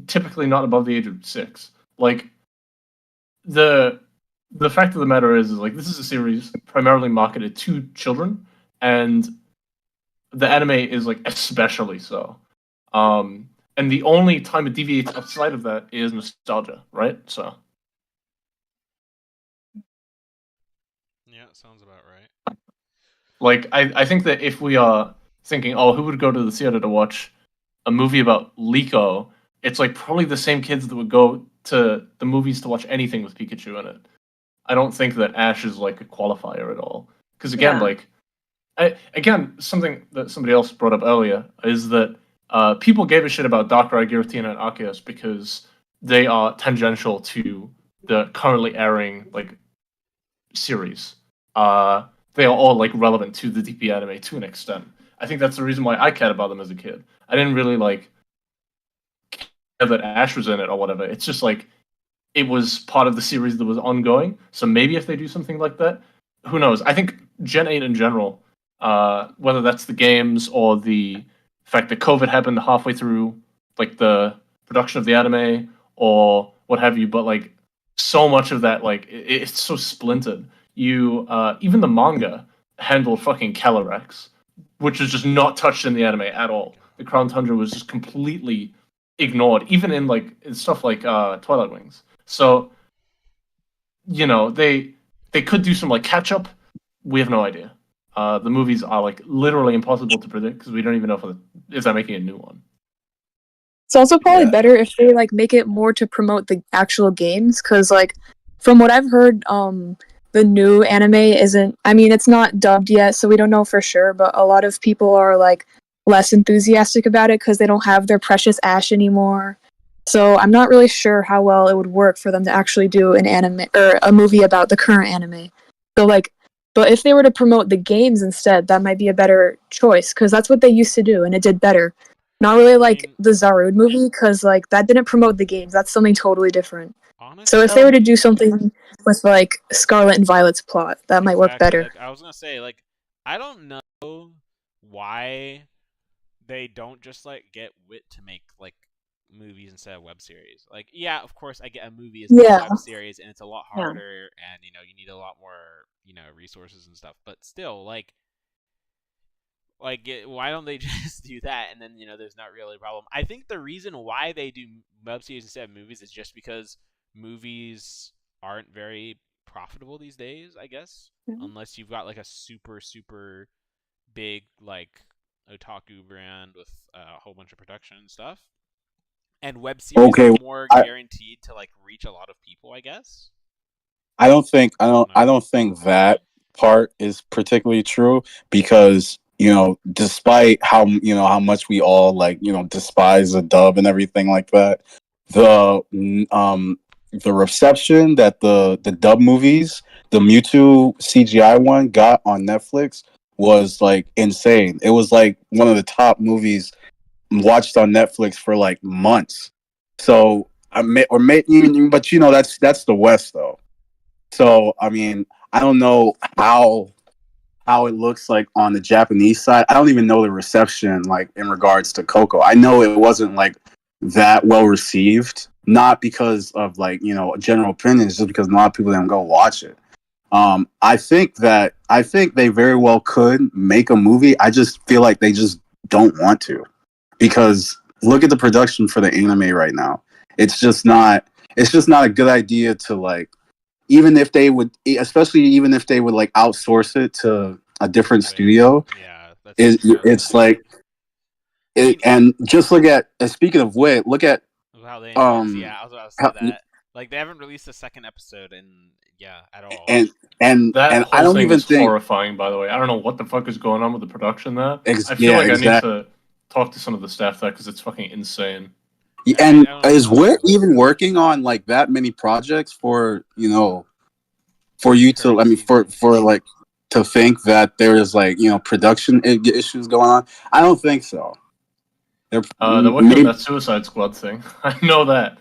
typically not above the age of 6. Like the fact of the matter is like this is a series primarily marketed to children, and the anime is like especially so. And the only time it deviates outside of that is nostalgia, right? So Yeah, sounds about right. like I think that if we are thinking, oh, who would go to the theater to watch a movie about Liko, it's like probably the same kids that would go to the movies to watch anything with Pikachu in it. I don't think that Ash is like a qualifier at all. Because again, Yeah. like something that somebody else brought up earlier is that people gave a shit about Darkrai, Giratina, and Arceus because they are tangential to the currently airing like series. They are all like relevant to the DP anime to an extent. I think that's the reason why I cared about them as a kid. I didn't really like care that Ash was in it or whatever. It's just like it was part of the series that was ongoing. So maybe if they do something like that, who knows? I think Gen 8 in general, whether that's the games or the fact that COVID happened halfway through like the production of the anime or what have you, but like so much of that, like it's so splintered. You even the manga handled fucking Calyrex, which is just not touched in the anime at all. The Crown Tundra was just completely ignored, even in like in stuff like Twilight Wings. So, you know, they could do some like catch up. We have no idea. The movies are like literally impossible to predict because we don't even know if they're making a new one. It's also probably Yeah. better if they like make it more to promote the actual games, because like from what I've heard, the new anime isn't. I mean, it's not dubbed yet, so we don't know for sure. But a lot of people are like less enthusiastic about it because they don't have their precious Ash anymore. So I'm not really sure how well it would work for them to actually do an anime or a movie about the current anime. So like, but if they were to promote the games instead, that might be a better choice because that's what they used to do and it did better. Not really like mean, the Zarude movie because like that didn't promote the games. That's something totally different. honestly, So if they were to do something with like Scarlet and Violet's plot, that might work exactly. better. Like I was gonna say, like I don't know why they don't just like get Wit to make like movies instead of web series. Like, yeah, of course, I get a movie is not Yeah. a web series, and it's a lot Yeah. harder, and you need a lot more resources and stuff. But still, like why don't they just do that, and then there's not really a problem. I think the reason why they do web series instead of movies is just because movies aren't very profitable these days, I guess, unless you've got like a super super big like otaku brand with a whole bunch of production and stuff. And web series Okay, are more guaranteed to like reach a lot of people, I guess. I don't think that part is particularly true because despite how how much we all like despise the dub and everything like that, the reception that the dub movies, the Mewtwo CGI one got on Netflix was like insane. It was like one of the top movies watched on Netflix for like months. So but that's the West though. So I mean, I don't know how it looks like on the Japanese side. I don't even know the reception like in regards to Coco. I know it wasn't like that well received, not because of like general opinions, just because a lot of people didn't go watch it. I think they very well could make a movie. I just feel like they just don't want to, because look at the production for the anime right now. It's just not a good idea to like, even if they would like outsource it to a different studio. Yeah, it's like it, and just look at speaking of which, look at how they yeah, I was about to say that. Like, they haven't released a second episode at all. And that and whole I don't thing even is think horrifying, by the way. I don't know what the fuck is going on with the production there. I feel yeah, like exactly. I need to talk to some of the staff there because it's fucking insane. And is Wit even working on like that many projects for for you to, I mean, for like to think that there is like production issues going on? I don't think so. They're working on that Suicide Squad thing. I know that.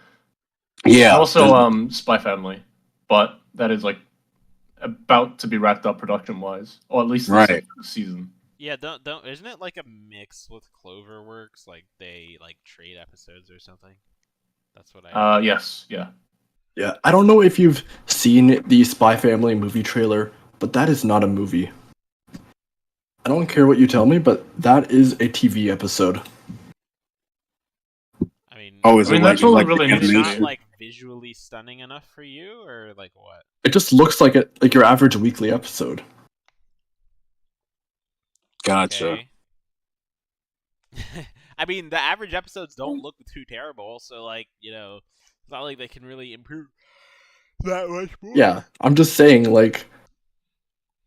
Yeah. And also Spy Family, but that is like about to be wrapped up production wise, or at least this season. Yeah, don't isn't it like a mix with Cloverworks? Like they like trade episodes or something? That's what I yes, yeah. Yeah, I don't know if you've seen the Spy Family movie trailer, but that is not a movie. I don't care what you tell me, but that is a TV episode. I mean, that's really is it not like visually stunning enough for you, or like what? It just looks like your average weekly episode. Gotcha. Okay. I mean, the average episodes don't look too terrible, so like, it's not like they can really improve that much more. Yeah, I'm just saying, like,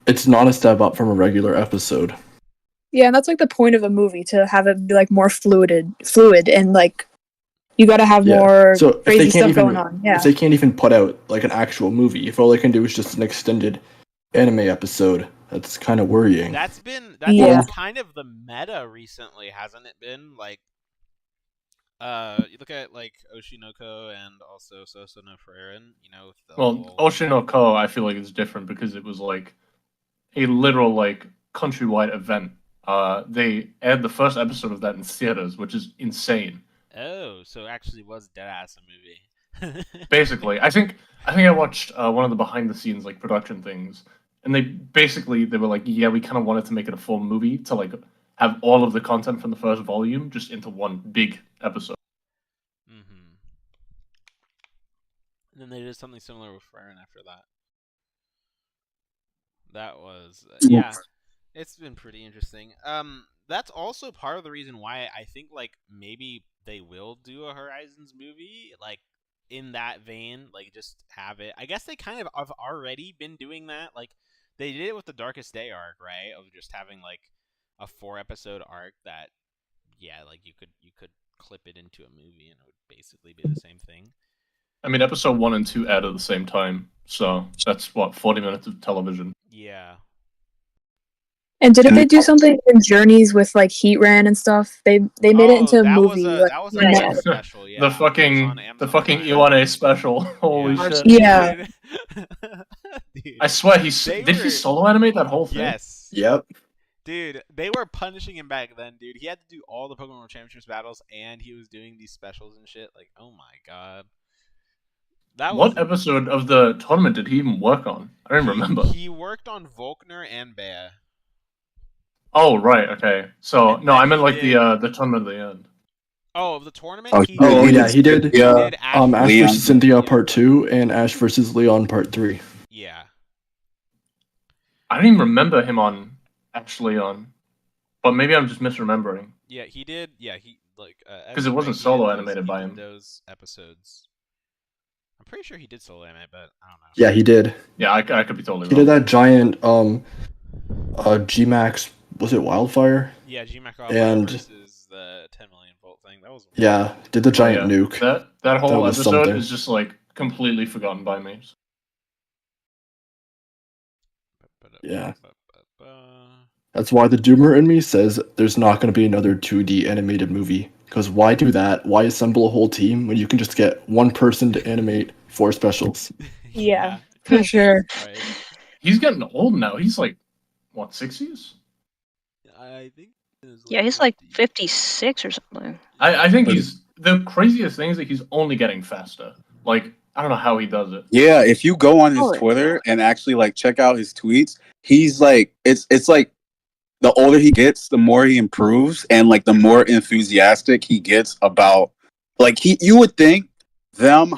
it's not a step up from a regular episode. Yeah, and that's like the point of a movie, to have it be like more fluid, and like you got to have more crazy stuff going on. Yeah, if they can't even put out like an actual movie, if all they can do is just an extended anime episode, that's kind of worrying. That's been kind of the meta recently, hasn't it been? Like, you look at like Oshinoko and also Soso no Frieren, Oshinoko, I feel like it's different because it was like a literal like countrywide event. They aired the first episode of that in theaters, which is insane. Oh, so it actually was deadass a movie. Basically, I think I watched one of the behind the scenes like production things, and they were like, yeah, we kind of wanted to make it a full movie to like have all of the content from the first volume just into one big episode. Mm-hmm. And then they did something similar with Frieren after that. That was yeah. It's been pretty interesting. That's also part of the reason why I think like maybe they will do a Horizons movie, like in that vein, like just have it. I guess they kind of have already been doing that. Like they did it with the Darkest Day arc, right? Of just having like a 4-episode arc that, yeah, like you could clip it into a movie and it would basically be the same thing. I mean, episode 1 and 2 aired at the same time, so that's what 40 minutes of television. Yeah. And didn't they do something in Journeys with like Heatran and stuff? They made it into a movie. That was a special, yeah. the fucking Iwane special. Holy shit. Yeah. I swear did he solo animate that whole thing? Yes. Yep. Dude, they were punishing him back then, dude. He had to do all the Pokemon World Championships battles, and he was doing these specials and shit. Like, oh my god. That was... What episode of the tournament did he even work on? I don't remember. He worked on Volkner and Bea. Oh, right, okay. So, And no, then I meant he like did- the tournament at the end. Oh, of the tournament? Oh, he he did. He did Ash Ash Leon. versus Cynthia Part 2 and Ash versus Leon Part 3. Yeah. I don't even remember him on Ash Leon. But maybe I'm just misremembering. Yeah, he did. Yeah, he like Because it wasn't solo animated by him. Those episodes. I'm pretty sure he did solo animate, but I don't know. Yeah, he did. Yeah, I could be totally He wrong. did that giant G-Max, was it Wildfire? Yeah, G-Mac And- versus the 10 million volt thing. That was... Yeah, did the giant Yeah. nuke. That whole was episode something. is just like completely forgotten by me. Yeah. That's why the doomer in me says there's not going to be another 2D animated movie. Because why do that? Why assemble a whole team when you can just get one person to animate 4 specials? Yeah, for sure. Right. He's getting old now. He's like, what, 60s? I think it was Yeah, he's like 50. 56 or something. I think he's... The craziest thing is that he's only getting faster. Like, I don't know how he does it. Yeah, if you go on his Oh, Twitter and actually like check out his tweets, he's like it's like the older he gets, the more he improves, and like the more enthusiastic he gets about like you would think them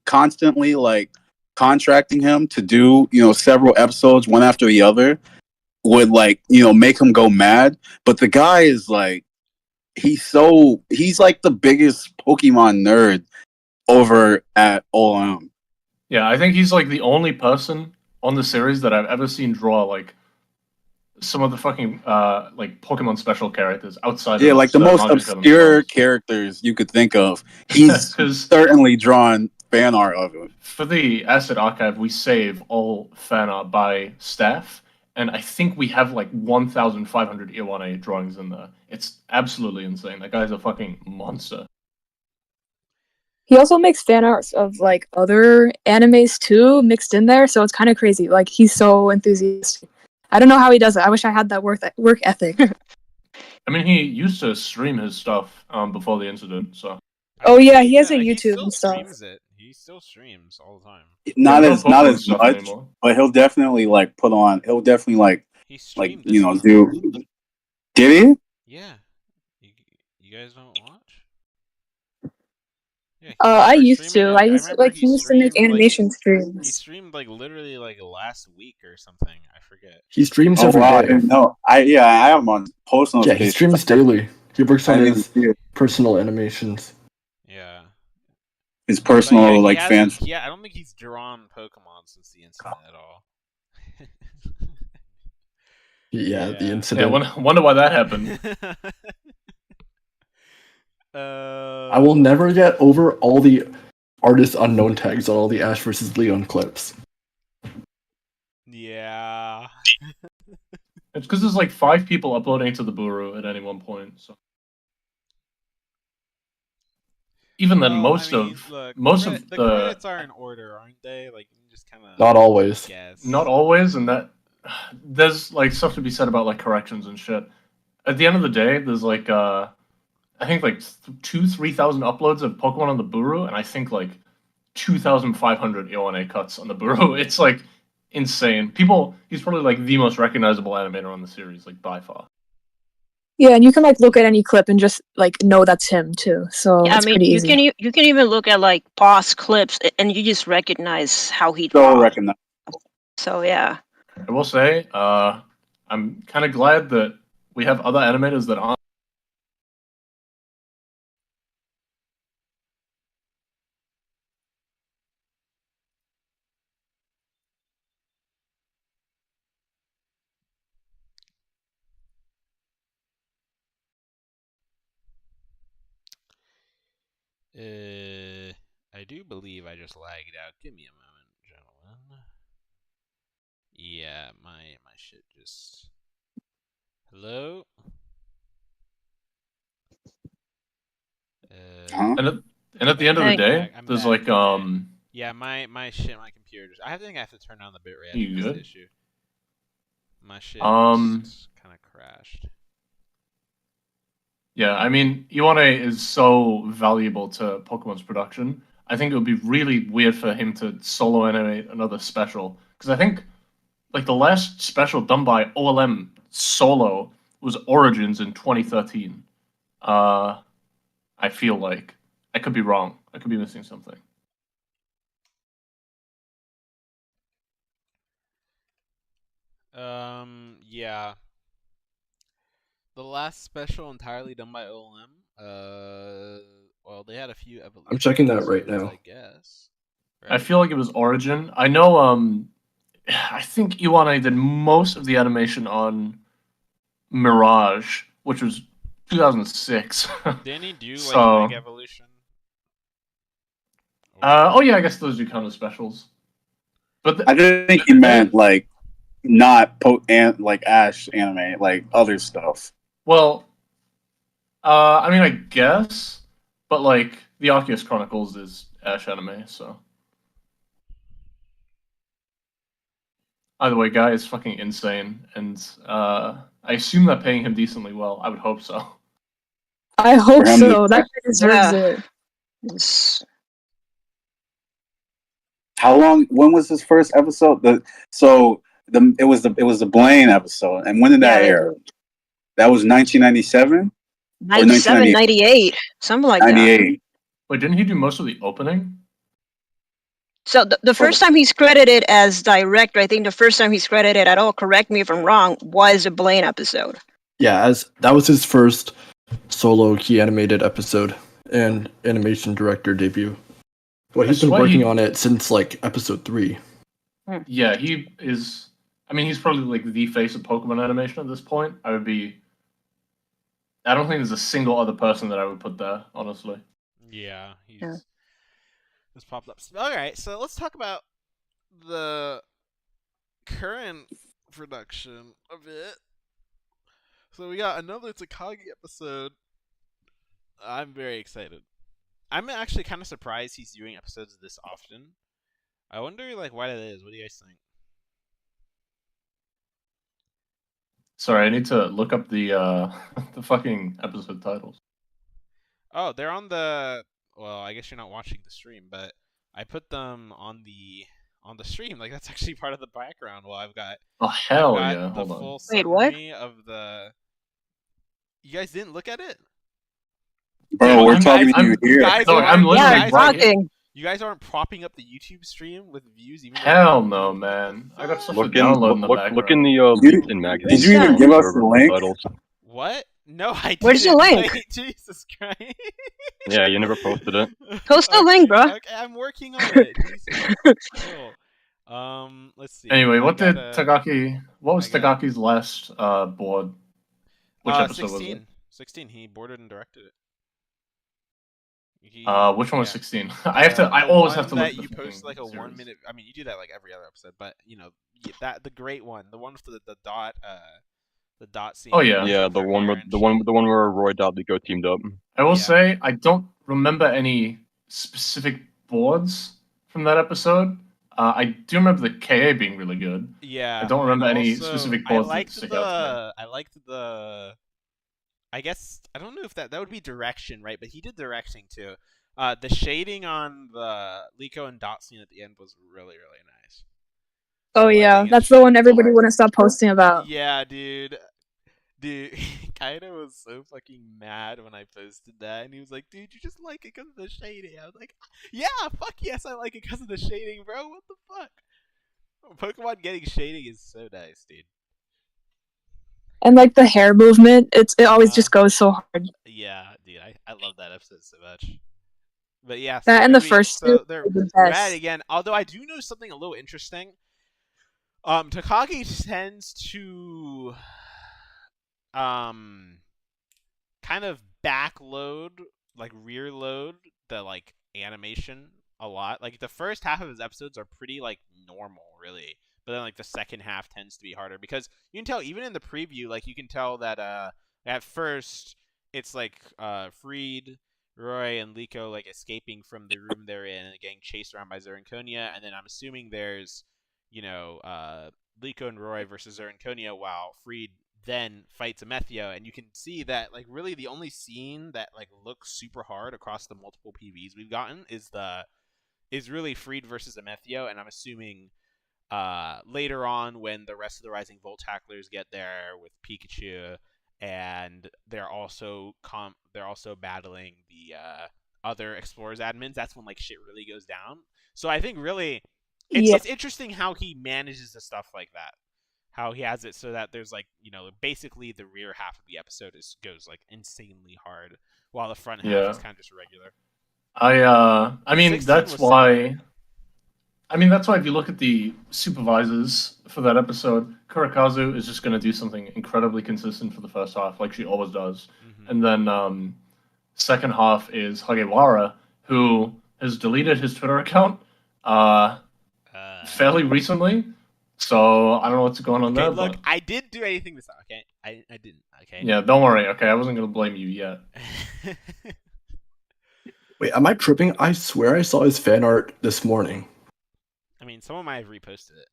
constantly like contracting him to do several episodes one after the other would like make him go mad, but the guy is like he's like the biggest Pokemon nerd over at OM. Yeah, I think he's like the only person on the series that I've ever seen draw like some of the fucking like Pokemon special characters outside Yeah, of like the most manga obscure themselves. characters you could think of. He's 'Cause certainly drawn fan art of him. for the Asset Archive, we save all fan art by staff, and I think we have like 1,500 Iwane drawings in there. It's absolutely insane. That guy's a fucking monster. He also makes fan arts of like other animes too, mixed in there. So it's kind of crazy. Like he's so enthusiastic. I don't know how he does it. I wish I had that work ethic. I mean, he used to stream his stuff before the incident, so Oh, yeah, he has a He YouTube still and stuff. streams it. He still streams all the time. Not Yeah, no as Pokemon stuff much, anymore. but he'll definitely like put on. He'll definitely like He streamed this do. season. Did he? Yeah. You guys don't watch? Yeah, he I started used streaming to. it. I used to remember like he used to make streamed, like- animation He streams. streamed like literally like last week or something. I forget. He streams Oh every wow! I day. didn't know. I have him on post Yeah, notifications. he streams daily. He works I on didn't his see it. personal animations. Yeah. His But personal yeah, he like hasn't- fans. Yeah, I don't think he's drawn Pokemon since the incident at all. Yeah, the Yeah. incident. wonder why that happened. I will never get over all the artist unknown tags on all the Ash versus Leon clips. Yeah. It's because there's like 5 people uploading to the Buru at any one point. So even then, Well, most I mean, of look, the the credits are in order, aren't they? Like you just kind of Not always. guess. not always, and that there's like stuff to be said about like corrections and shit. At the end of the day, there's like I think like 2,000-3,000 uploads of Pokemon on the Buru, and I think like 2,500 Ione cuts on the Buru. It's like insane. He's probably like the most recognizable animator on the series, like by far. Yeah, and you can like look at any clip and just like know that's him too. So Yeah, I it's mean, pretty you easy. can you can even look at like past clips and you just recognize how he So draws. recognize. So yeah. I will say, I'm kind of glad that we have other animators that aren't. I do believe I just lagged out. Give me a moment, gentlemen. Yeah, my shit just. Hello. Huh? And at the end of the Hey. day, I'm there's back, like okay. Yeah, my shit, my computer. I think I have to turn down the bitrate. I You think that's the good? issue. My shit Um, just kind of crashed. Yeah, I mean, Iwane is so valuable to Pokemon's production. I think it would be really weird for him to solo animate another special. Because I think, like, the last special done by OLM solo was Origins in 2013. I feel like. I could be wrong. I could be missing something. Yeah. The last special entirely done by OLM. Well, they had a few evolution. I'm checking that right episodes, now. I guess. I Right? feel like it was Origin. I know, I think Iwane did most of the animation on Mirage, which was 2006. Didn't he do like So- Mega Evolution? Oh yeah, I guess those do count as specials. But I think he meant like not like Ash anime, like other stuff. well, I mean, I guess, but like the Arceus Chronicles is Ash anime, so either way, guy is fucking insane, and I assume they're paying him decently well. I would hope so. I hope For him so. to- That guy deserves Yeah. it. It's- How long? When was his first episode? It was the Blaine episode, and when did that Yeah, air? That was 1997 or 97, 98, something like that. 98. Wait, didn't he do most of the opening? So the first time he's credited as director, I think the first time he's credited at all, correct me if I'm wrong, was a Blaine episode. Yeah, as that was his first solo key animated episode and animation director debut. Well, he's I been swear working he- on it since like episode 3. Yeah, he is. I mean, he's probably like the face of Pokemon animation at this point. I don't think there's a single other person that I would put there, honestly. Yeah, he's Yeah. just popped up. All right, so let's talk about the current production of it. So we got another Takagi episode. I'm very excited. I'm actually kind of surprised he's doing episodes this often. I wonder like why that is. What do you guys think? Sorry, I need to look up the the fucking episode titles. Oh, they're on the. Well, I guess you're not watching the stream, but I put them on the stream. Like that's actually part of the background. Well, I've got Oh hell got yeah! the Hold on. full Wait, what? summary of the. You guys didn't look at it? Bro, Yeah, we're I'm- talking to I'm- you here. Guys Dog, aren't- I'm you literally Yeah, guys right aren't- here. talking. You guys aren't propping up the YouTube stream with views, even though- Hell no, man! I got stuff to Look in download in the look background. in the You- LinkedIn magazine. did you even give us the link? Titles. What? No, I didn't. Where's the link? Wait, Jesus Christ. Yeah, you never posted it. Post the link, bro. Okay, I'm working on it. Jesus. Cool. Let's see. Anyway, I what did gotta- Tagaki? What was I got- Tagaki's last board? Which episode 16. was it? 16. He boarded and directed it. He- Which one was yeah. 16? I always have to one look. that at you the post fucking like a series. 1 minute. I mean, you do that like every other episode, but you know that the great one, the one with the dot, the dot scene. Oh, yeah. Yeah, the one where Roy Lico teamed up. I will Yeah. say I don't remember any specific boards from that episode. I do remember the KA being really good. Yeah. I don't remember and any also, specific I boards that liked stick out to me. I liked the. I guess I don't know if that would be direction, right? But he did directing too. The shading on the Lico and dot scene at the end was really nice. Oh So I yeah, think that's it's- the one everybody wouldn't stop posting about. Yeah, dude. Kaido was so fucking mad when I posted that, and he was like, "Dude, you just like it because of the shading." I was like, "Yeah, fuck yes, I like it because of the shading, bro. What the fuck?" Pokemon getting shading is so nice, dude. And like the hair movement, it always Uh-huh. just goes so hard. Yeah, dude, I love that episode so much. But yeah, That and the maybe- first so two they're are the rad best. again. Although I do know something a little interesting. Takagi tends to kind of backload, like rear load the like animation a lot. Like the first half of his episodes are pretty like normal, really. But then like the second half tends to be harder because you can tell even in the preview, like you can tell that at first it's like Freed, Roy, and Lico like escaping from the room they're in and getting chased around by Zerinconia, and then I'm assuming there's Lico and Roy versus Zerinconia while Freed then fights Amethio, and you can see that like really the only scene that like looks super hard across the multiple PVs we've gotten is really Freed versus Amethio, and I'm assuming later on when the rest of the Rising Volt tacklers get there with Pikachu, and they're also battling the other Explorers admins, that's when like shit really goes down. So I think really it's interesting how he manages the stuff like that. How he has it so that there's like, basically the rear half of the episode goes like insanely hard, while the front half is kind of just regular. I mean that's why. I mean that's why if you look at the supervisors for that episode, Kurikazu is just going to do something incredibly consistent for the first half, like she always does, and then second half is Hagewara, who has deleted his Twitter account fairly recently. So I don't know what's going on there. Look, but... I didn't do anything this time. Okay, I didn't. Okay. Yeah, don't worry. Okay, I wasn't gonna blame you yet. Wait, am I tripping? I swear I saw his fan art this morning. I mean, someone might have reposted it.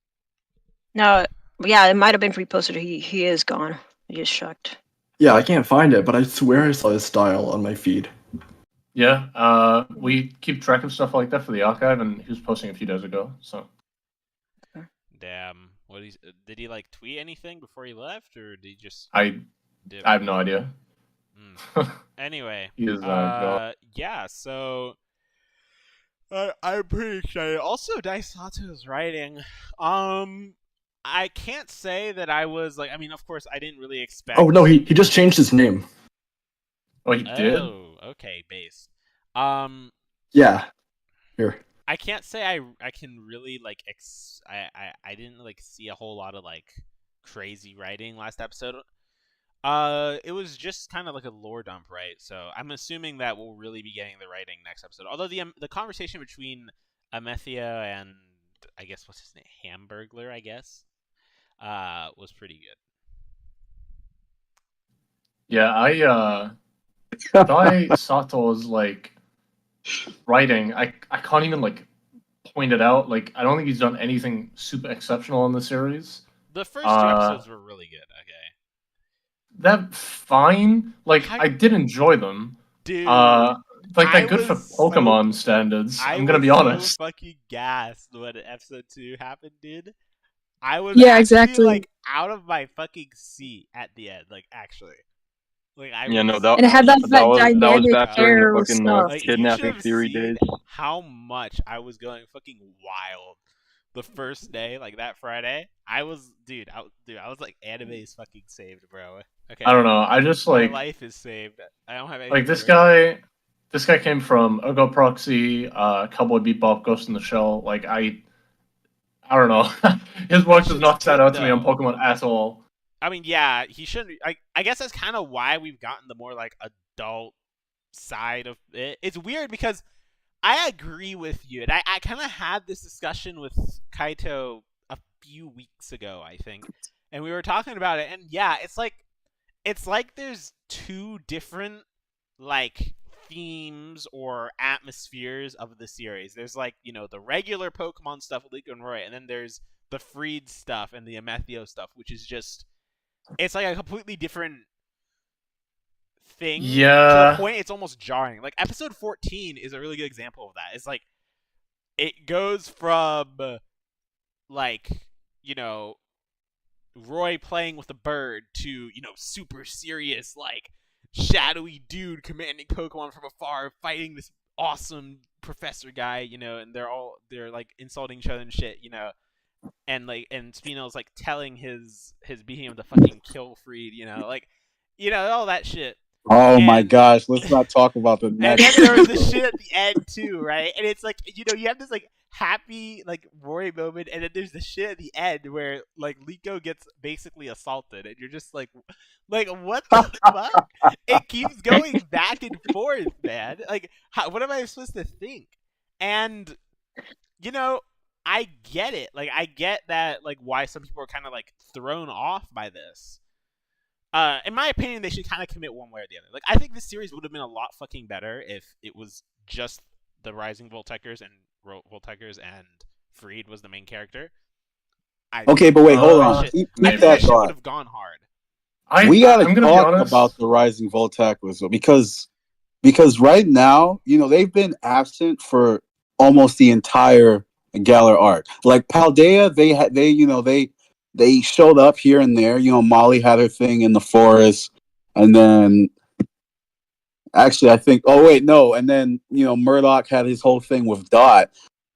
No, yeah, it might have been reposted. He is gone. I just checked. Yeah, I can't find it, but I swear I saw his style on my feed. Yeah, we keep track of stuff like that for the archive, and he was posting a few days ago. So. Damn. Did he like tweet anything before he left, or did he just? I have no idea. Anyway, yeah. So I'm pretty excited. Also, Daisato's writing. I can't say that I was like. I mean, of course, I didn't really expect. Oh no, he just changed his name. Oh, he did. Oh, okay, base. Yeah. Here. I can't say I can really like I didn't like see a whole lot of like crazy writing last episode. It was just kind of like a lore dump, right? So I'm assuming that we'll really be getting the writing next episode. Although the conversation between Amethia and I guess what's his name, Hamburglar, I guess, was pretty good. Yeah, Dai Sato's like writing, I can't even like point it out. Like I don't think he's done anything super exceptional in the series. The first two episodes were really good. Okay, that fine. Like I did enjoy them, dude. Like they're good for Pokemon standards. I'm gonna be honest. So fucking gassed when episode 2 happened, dude. I was exactly like out of my fucking seat at the end. Like actually. Like I and it had that was back during arrow the fucking stuff. Like, kidnapping theory days. How much I was going fucking wild the first day, like that Friday. I was like, anime is fucking saved, bro. Okay. I don't know. I just like my life is saved. I don't have anything. Like this guy came from Ergo Proxy, Cowboy Bebop, Ghost in the Shell. Like I don't know. His voice does not stand out to me on Pokemon at all. I mean, yeah, he shouldn't. I guess that's kind of why we've gotten the more like adult side of it. It's weird because I agree with you, and I kind of had this discussion with Kaito a few weeks ago, I think, and we were talking about it. And yeah, it's like there's two different like themes or atmospheres of the series. There's like the regular Pokemon stuff with Liko and Roy, and then there's the Freed stuff and the Amethio stuff, which is just. It's like a completely different thing. Yeah. To a point, it's almost jarring. Like, episode 14 is a really good example of that. It's like, it goes from, like, Roy playing with a bird to, super serious, like, shadowy dude commanding Pokemon from afar, fighting this awesome professor guy, and they're like, insulting each other and shit, and Spino's like telling his behemoth to fucking kill Freed, all that shit. Oh my gosh, let's not talk about the next. And then there was the shit at the end too, right? And it's like you have this like happy like Roy moment, and then there's the shit at the end where like Liko gets basically assaulted, and you're just like what the fuck? It keeps going back and forth, man. Like, what am I supposed to think? And I get it. Like, I get that, like, why some people are kind of, like, thrown off by this. In my opinion, they should kind of commit one way or the other. Like, I think this series would have been a lot fucking better if it was just the Rising Voltekers and Freed was the main character. Okay, but wait, hold on. Keep that shit thought. would have gone hard. we gotta I'm gonna be talk honest. about the rising Voltaculus because right now, they've been absent for almost the entire Galar arc. Like Paldea, they showed up here and there. Molly had her thing in the forest, and then actually I think oh wait, no, and then Murdoch had his whole thing with Dot.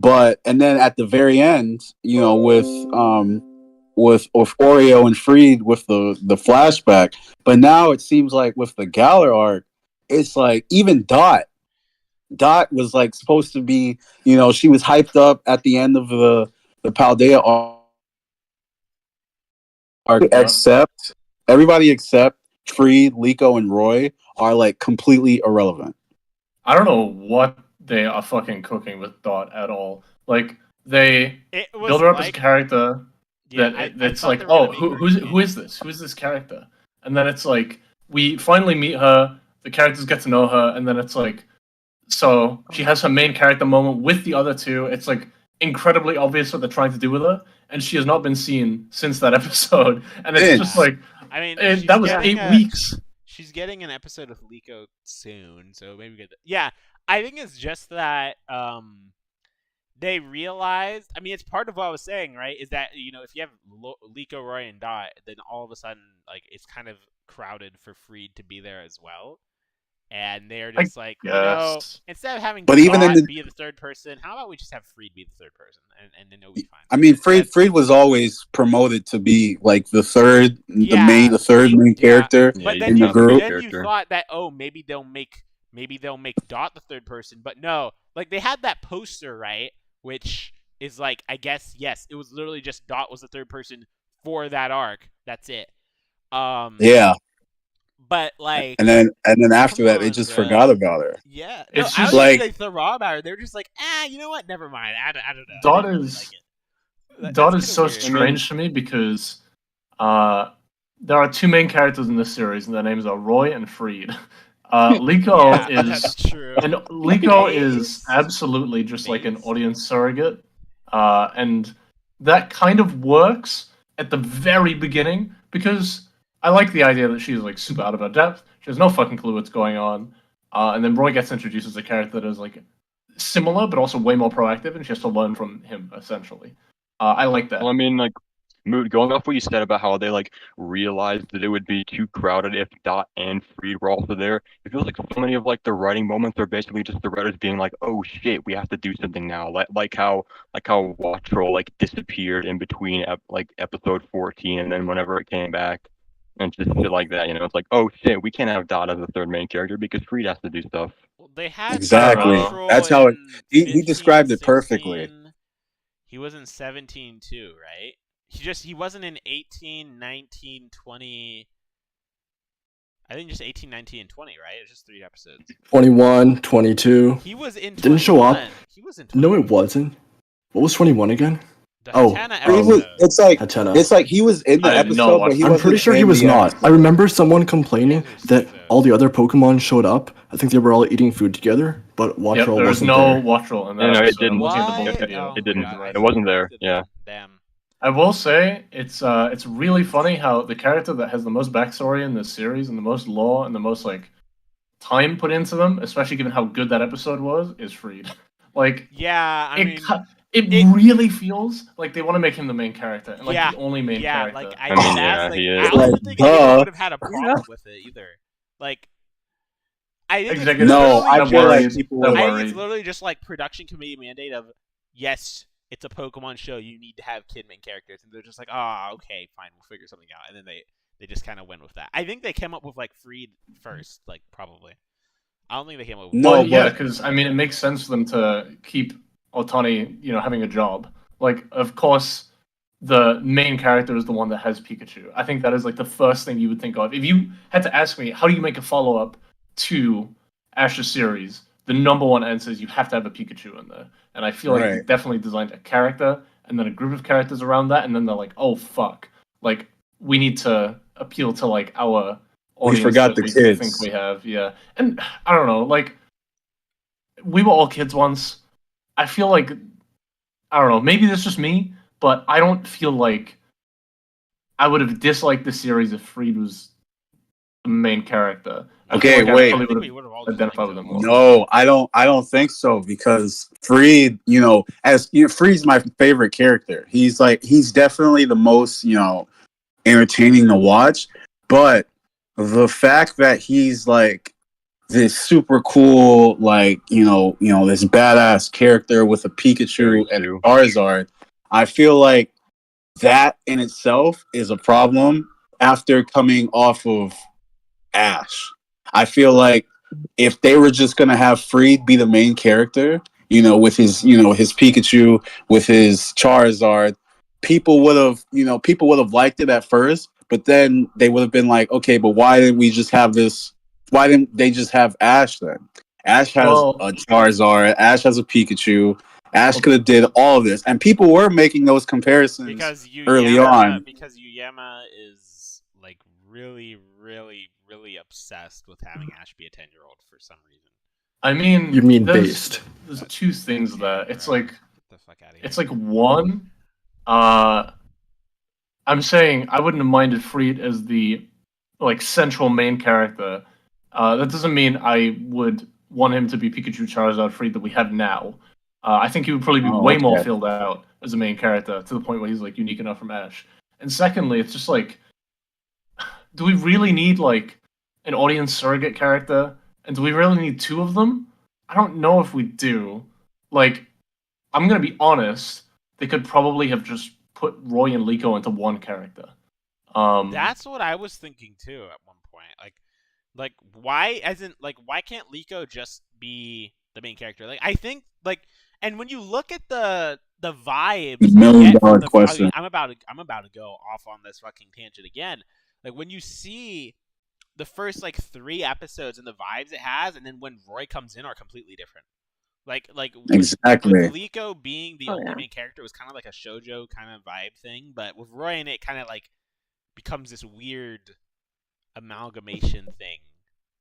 And then at the very end, with Oreo and Freed with the flashback. But now it seems like with the Galar arc, it's like even Dot was like supposed to be, she was hyped up at the end of the Paldea arc, except everybody except Freed, Liko, and Roy are like completely irrelevant. I don't know what they are fucking cooking with Dot at all. Like they build her up as a character. It's like, oh, who is this? Who is this character? And then it's like we finally meet her. The characters get to know her, and then it's like, so she has her main character moment with the other two. It's like incredibly obvious what they're trying to do with her, and she has not been seen since that episode. And it's just like, I mean, that was 8 weeks. She's getting an episode of Liko soon, so maybe get. Yeah, I think it's just that they realized. I mean, it's part of what I was saying, right? Is that if you have Liko, Roy, and Dot, then all of a sudden, like, it's kind of crowded for Freed to be there as well. And they're just instead of having Dot be the third person, how about we just have Freed be the third person, and then it'll be fine. I mean, Freed was always promoted to be like the third main character. But then you thought that maybe they'll make Dot the third person, but no, like they had that poster, right, which is like, I guess yes, it was literally just Dot was the third person for that arc. That's it. Yeah. But like, and then after that, they just forgot about her. Yeah, it's just like they forgot about her. They're just like, you know what? Never mind. I don't know. Dot is so strange to me because there are two main characters in this series, and their names are Roy and Freed. Liko is absolutely just like an audience surrogate, and that kind of works at the very beginning because I like the idea that she's like super out of her depth. She has no fucking clue what's going on. And then Roy gets introduced as a character that is like similar, but also way more proactive, and she has to learn from him essentially. I like that. Well, I mean, like, Moot, going off what you said about how they like realized that it would be too crowded if Dot and Freed were also there. It feels like so many of like the writing moments are basically just the writers being like, "Oh shit, we have to do something now." Like how Wattrel like disappeared in between episode 14 and then whenever it came back. And just shit like that, it's like, oh shit, we can't have Dot as the third main character because Freed has to do stuff. Well, they had exactly. That's how he described it perfectly. He was in 17 too, right? He wasn't in 18, 19, 20. I think just 18, 19, and 20, right? It's just 3 episodes. 21, 22. He was in 21. Didn't show up. He was in 21. No, it wasn't. What was 21 again? It's like he was in the episode, but I'm pretty sure he was not. I remember someone complaining that all the other Pokemon showed up. I think they were all eating food together, but Wattrel wasn't there. There was no Wattrel in that episode. It didn't. It didn't. It wasn't there. Yeah. Damn. I will say it's really funny how the character that has the most backstory in this series and the most lore and the most like time put into them, especially given how good that episode was, is Freed. Like, yeah, it really feels like they want to make him the main character and like the only main character. Like he is. I don't think anyone would have had a problem with it either. Like, I think it's literally just like production committee mandate of, yes, it's a Pokemon show, you need to have kid main characters, and they're just like, okay, fine, we'll figure something out, and then they just kind of went with that. I think they came up with like Freed first, like probably. I don't think they came up with because I mean it makes sense for them to keep Otani, having a job. Like, of course, the main character is the one that has Pikachu. I think that is like the first thing you would think of. If you had to ask me, how do you make a follow-up to Ash's series? The number one answer is you have to have a Pikachu in there. And I feel like they definitely designed a character and then a group of characters around that, and then they're like, oh fuck. Like, we need to appeal to like our audience. We forgot the kids. Think we have, yeah. And I don't know, like, we were all kids once. I feel like, I don't know, maybe that's just me, but I don't feel like I would have disliked the series if Freed was the main character. Okay, I wait. I probably think would we have would have all just identified liked with him him more. No, I don't think so because Freed, Freed's my favorite character. He's definitely the most, entertaining to watch. But the fact that he's like this super cool, this badass character with a Pikachu and a True. Charizard, I feel like that in itself is a problem after coming off of Ash. I feel like if they were just gonna have Freed be the main character, with his Pikachu, with his Charizard, people would have liked it at first, but then they would have been like, okay, but why didn't we just have this? Why didn't they just have Ash then? Ash has a Charizard. Ash has a Pikachu. Ash could have did all of this, and people were making those comparisons because early on. Yama is like really, really, really obsessed with having Ash be a 10-year-old for some reason. I mean, You mean there's, based? There's two things there. It's like, Get the fuck out of here. it's like one. I'm saying I wouldn't have minded Freed as the central main character. That doesn't mean I would want him to be Pikachu, Charizard, Freed that we have now. I think he would probably be way more filled out as a main character to the point where he's like unique enough from Ash. And secondly, it's just like, do we really need like an audience surrogate character? And do we really need two of them? I don't know if we do. Like, I'm gonna be honest, they could probably have just put Roy and Liko into one character. That's what I was thinking too at one point. Like why why can't Liko just be the main character? Like I think and when you look at the vibes $1 you million get from question. I'm about to go off on this fucking tangent again. Like when you see the first 3 episodes and the vibes it has, and then when Roy comes in are completely different. Exactly. With Liko being the only yeah. main character, it was kind of like a shoujo kind of vibe thing, but with Roy in it, kind of becomes this weird amalgamation thing.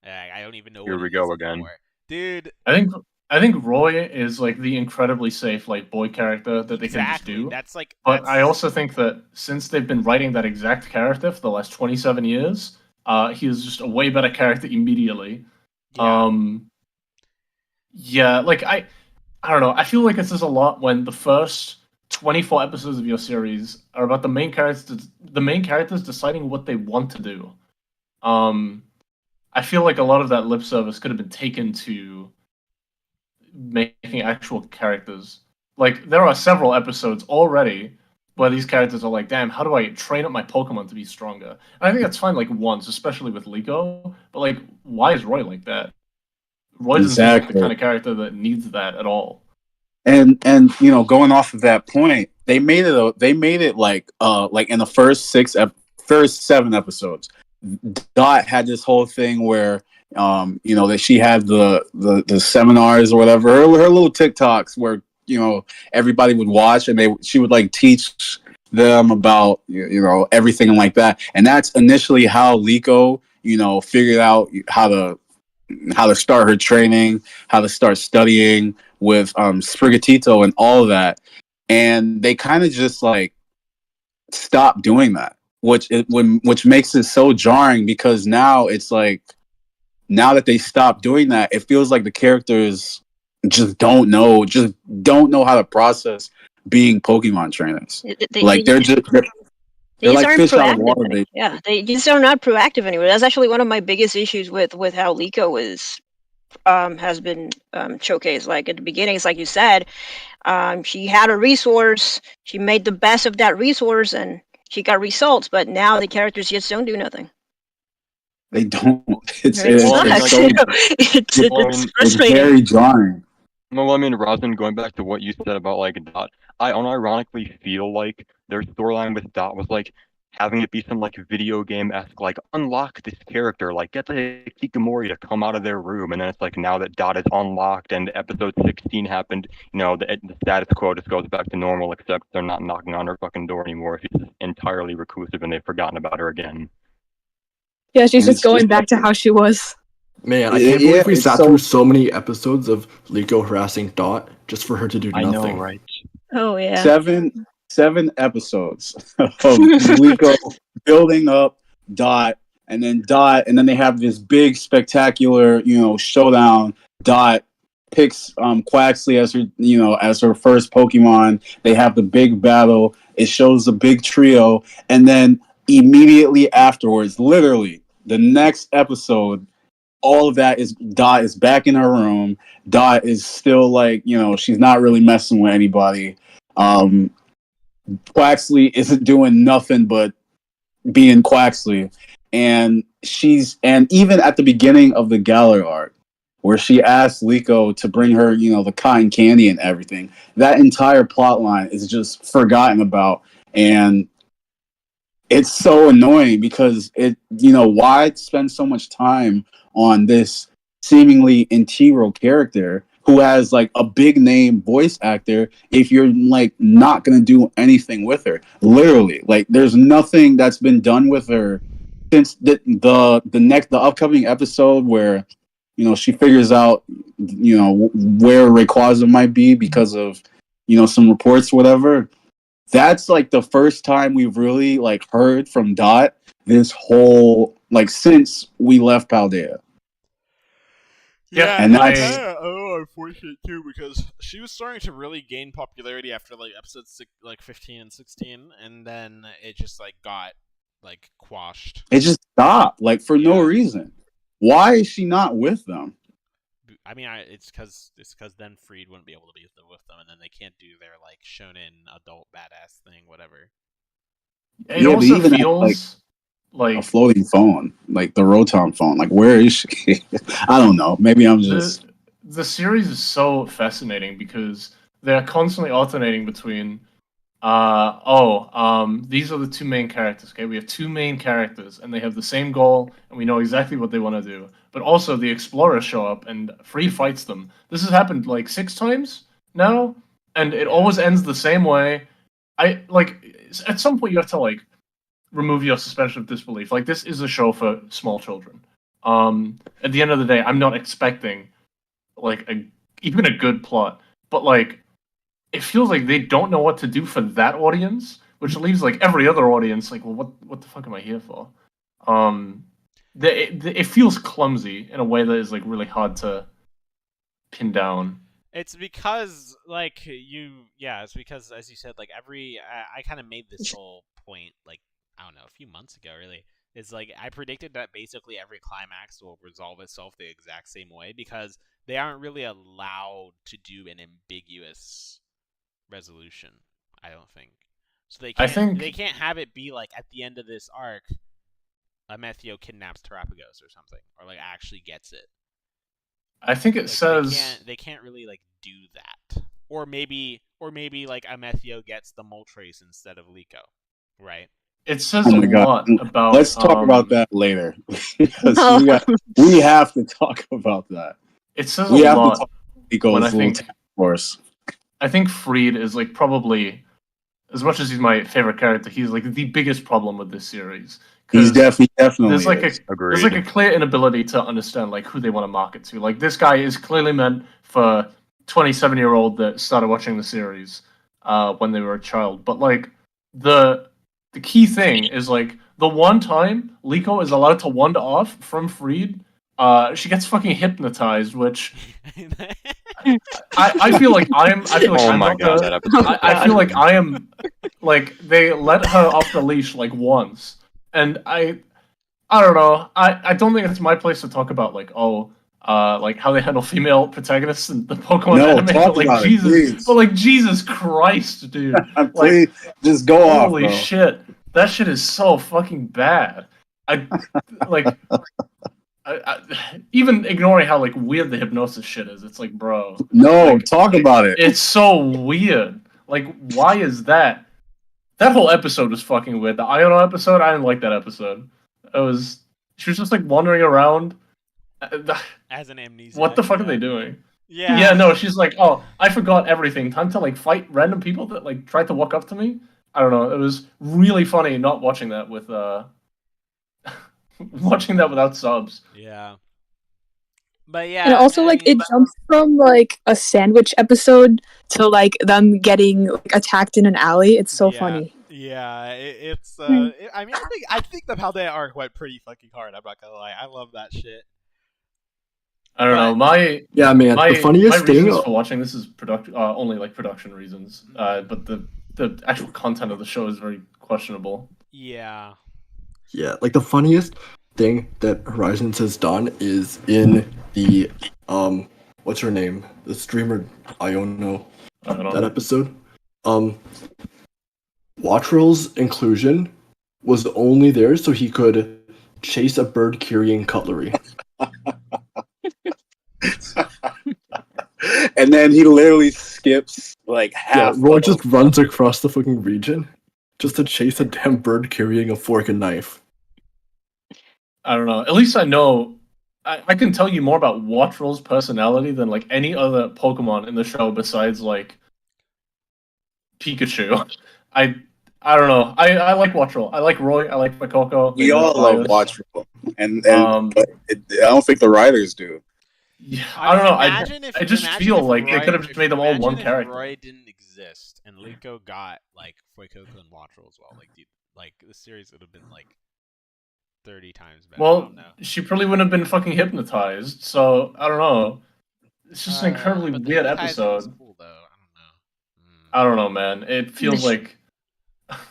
I don't even know Here what we it go is again. anymore. Dude. I think Roy is like the incredibly safe boy character that they can just do. That's But I also think that since they've been writing that exact character for the last 27 years, he is just a way better character immediately. Yeah. I don't know. I feel like it says a lot when the first 24 episodes of your series are about the main characters deciding what they want to do. I feel like a lot of that lip service could have been taken to making actual characters. Like, there are several episodes already where these characters are like, damn, how do I train up my Pokemon to be stronger? And I think that's fine, once, especially with Liko, but, why is Roy like that? Roy doesn't seem like the kind of character that needs that at all. And going off of that point, they made it like in the first 7 episodes, Dot had this whole thing where that she had the seminars or whatever, her little TikToks where everybody would watch and she would teach them about everything like that. And that's initially how Liko figured out how to start her training, how to start studying with Sprigatito and all of that. And they kind of just stopped doing that, which makes it so jarring, because now it's now that they stopped doing that, it feels like the characters just don't know how to process being Pokemon trainers. They're like fish out of water. They just are not proactive anymore. That's actually one of my biggest issues with how Liko has been showcased. Like at the beginning, it's like you said, she had a resource, she made the best of that resource, and she got results. But now the characters just don't do nothing. They don't. It's frustrating. Very jarring. No, I mean, Rosin, going back to what you said about Dot, I unironically feel like their storyline with Dot was having it be some video game-esque, unlock this character, get the Kikamori to come out of their room, and then it's now that Dot is unlocked and episode 16 happened, the status quo just goes back to normal, except they're not knocking on her fucking door anymore. She's entirely reclusive and they've forgotten about her again. Yeah, she's just going back to how she was. Man, I can't believe we sat through so many episodes of Liko harassing Dot just for her to do nothing. I know, right? Oh yeah. 7 episodes of Liko building up Dot and then they have this big spectacular, showdown. Dot picks Quaxley as her first Pokemon. They have the big battle. It shows the big trio, and then immediately afterwards, literally the next episode, all of that is Dot is back in her room. Dot is still like, she's not really messing with anybody. Quaxley isn't doing nothing but being Quaxley, and even at the beginning of the Galar arc, where she asked Liko to bring her, the cotton candy and everything, that entire plot line is just forgotten about, and it's so annoying because why spend so much time on this seemingly integral character who has like a big name voice actor if you're like not gonna do anything with her? Literally, like there's nothing that's been done with her since the upcoming episode where she figures out where Rayquaza might be because of some reports, whatever. That's like the first time we've really like heard from Dot this whole like since we left Paldea. Yeah, and it's that's kind of unfortunate too because she was starting to really gain popularity after like episodes 15 and 16, and then it just like got like quashed. It just stopped like for no reason. Why is she not with them? I mean, it's because then Freed wouldn't be able to be with them, and then they can't do their like shonen adult badass thing, whatever. It also feels like a floating phone, like the Rotom phone. Like, where is she? I don't know. Maybe I'm just. The series is so fascinating because they're constantly alternating between. These are the two main characters. Okay, we have two main characters, and they have the same goal, and we know exactly what they want to do. But also, the explorers show up, and Freed fights them. This has happened like 6 times now, and it always ends the same way. At some point, you have to like remove your suspension of disbelief. Like, this is a show for small children. At the end of the day, I'm not expecting like even a good plot, but like it feels like they don't know what to do for that audience, which leaves like every other audience like, well, what the fuck am I here for? It feels clumsy in a way that is like really hard to pin down. It's because it's because as you said, like I kind of made this whole point like I don't know a few months ago. Really, it's like I predicted that basically every climax will resolve itself the exact same way because they aren't really allowed to do an ambiguous resolution. I don't think so. They can't have it be like at the end of this arc, Amethio kidnaps Terapagos or something, or like actually gets it. I think it says they can't really like do that, or maybe like Amethio gets the Moltres instead of Liko, right? It says a lot about. Let's talk about that later because we have to talk about that. It says a lot. I think Freed is like probably, as much as he's my favorite character, he's like the biggest problem with this series. He's definitely. There's like a clear inability to understand like who they want to market to. Like this guy is clearly meant for 27-year-old that started watching the series when they were a child. But like the key thing is like the one time Liko is allowed to wander off from Freed, she gets fucking hypnotized, which I feel like I feel like I am like they let her off the leash like once, and I don't know. I don't think it's my place to talk about like like how they handle female protagonists in the Pokemon anime. But like Jesus Christ, dude! Please, just go off. Holy shit, that shit is so fucking bad. I even ignoring how like weird the hypnosis shit is, it's like, bro. No, like, talk about it. It's so weird. Like, why is that? That whole episode was fucking weird. The Iono episode, I didn't like that episode. She was just like wandering around. As an amnesia. What the fuck are they doing? Yeah. Yeah, no, she's like, oh, I forgot everything. Time to like fight random people that like tried to walk up to me. I don't know. It was really funny not watching that with watching that without subs. Yeah. But yeah. And also like it jumps from like a sandwich episode to like them getting like, attacked in an alley. It's so funny. Yeah, it's I mean, I think the Paldea arc went pretty fucking hard. I'm not gonna lie, I love that shit. I don't know. My man. The my funniest thing. reasons for watching this is only like production reasons. But the actual content of the show is very questionable. Yeah. Yeah, like the funniest thing that Horizons has done is in the what's her name? The streamer Iono, I don't that know. episode. Watrel's inclusion was only there so he could chase a bird carrying cutlery. And then he literally skips like Yeah, half. Roy of- just runs across the fucking region just to chase a damn bird carrying a fork and knife. I don't know. At least I know. I can tell you more about Watrel's personality than like any other Pokemon in the show besides like Pikachu. I don't know. I like Watrel. I like Roy. I like Makoko. We all love Watchful, and but I don't think the writers do. Yeah, I don't know. I just imagine feel if like they Roy- could have just made them all imagine one if character. Roy didn't exist and Liko got like Fuecoco and Watrel as well. Like, dude, like the series would have been like 30 times better. I Well, don't know. she probably wouldn't have been fucking hypnotized. So I don't know. It's just an incredibly But the weird hypnotizing was episode. cool, though. I don't know. I don't know, man. It feels like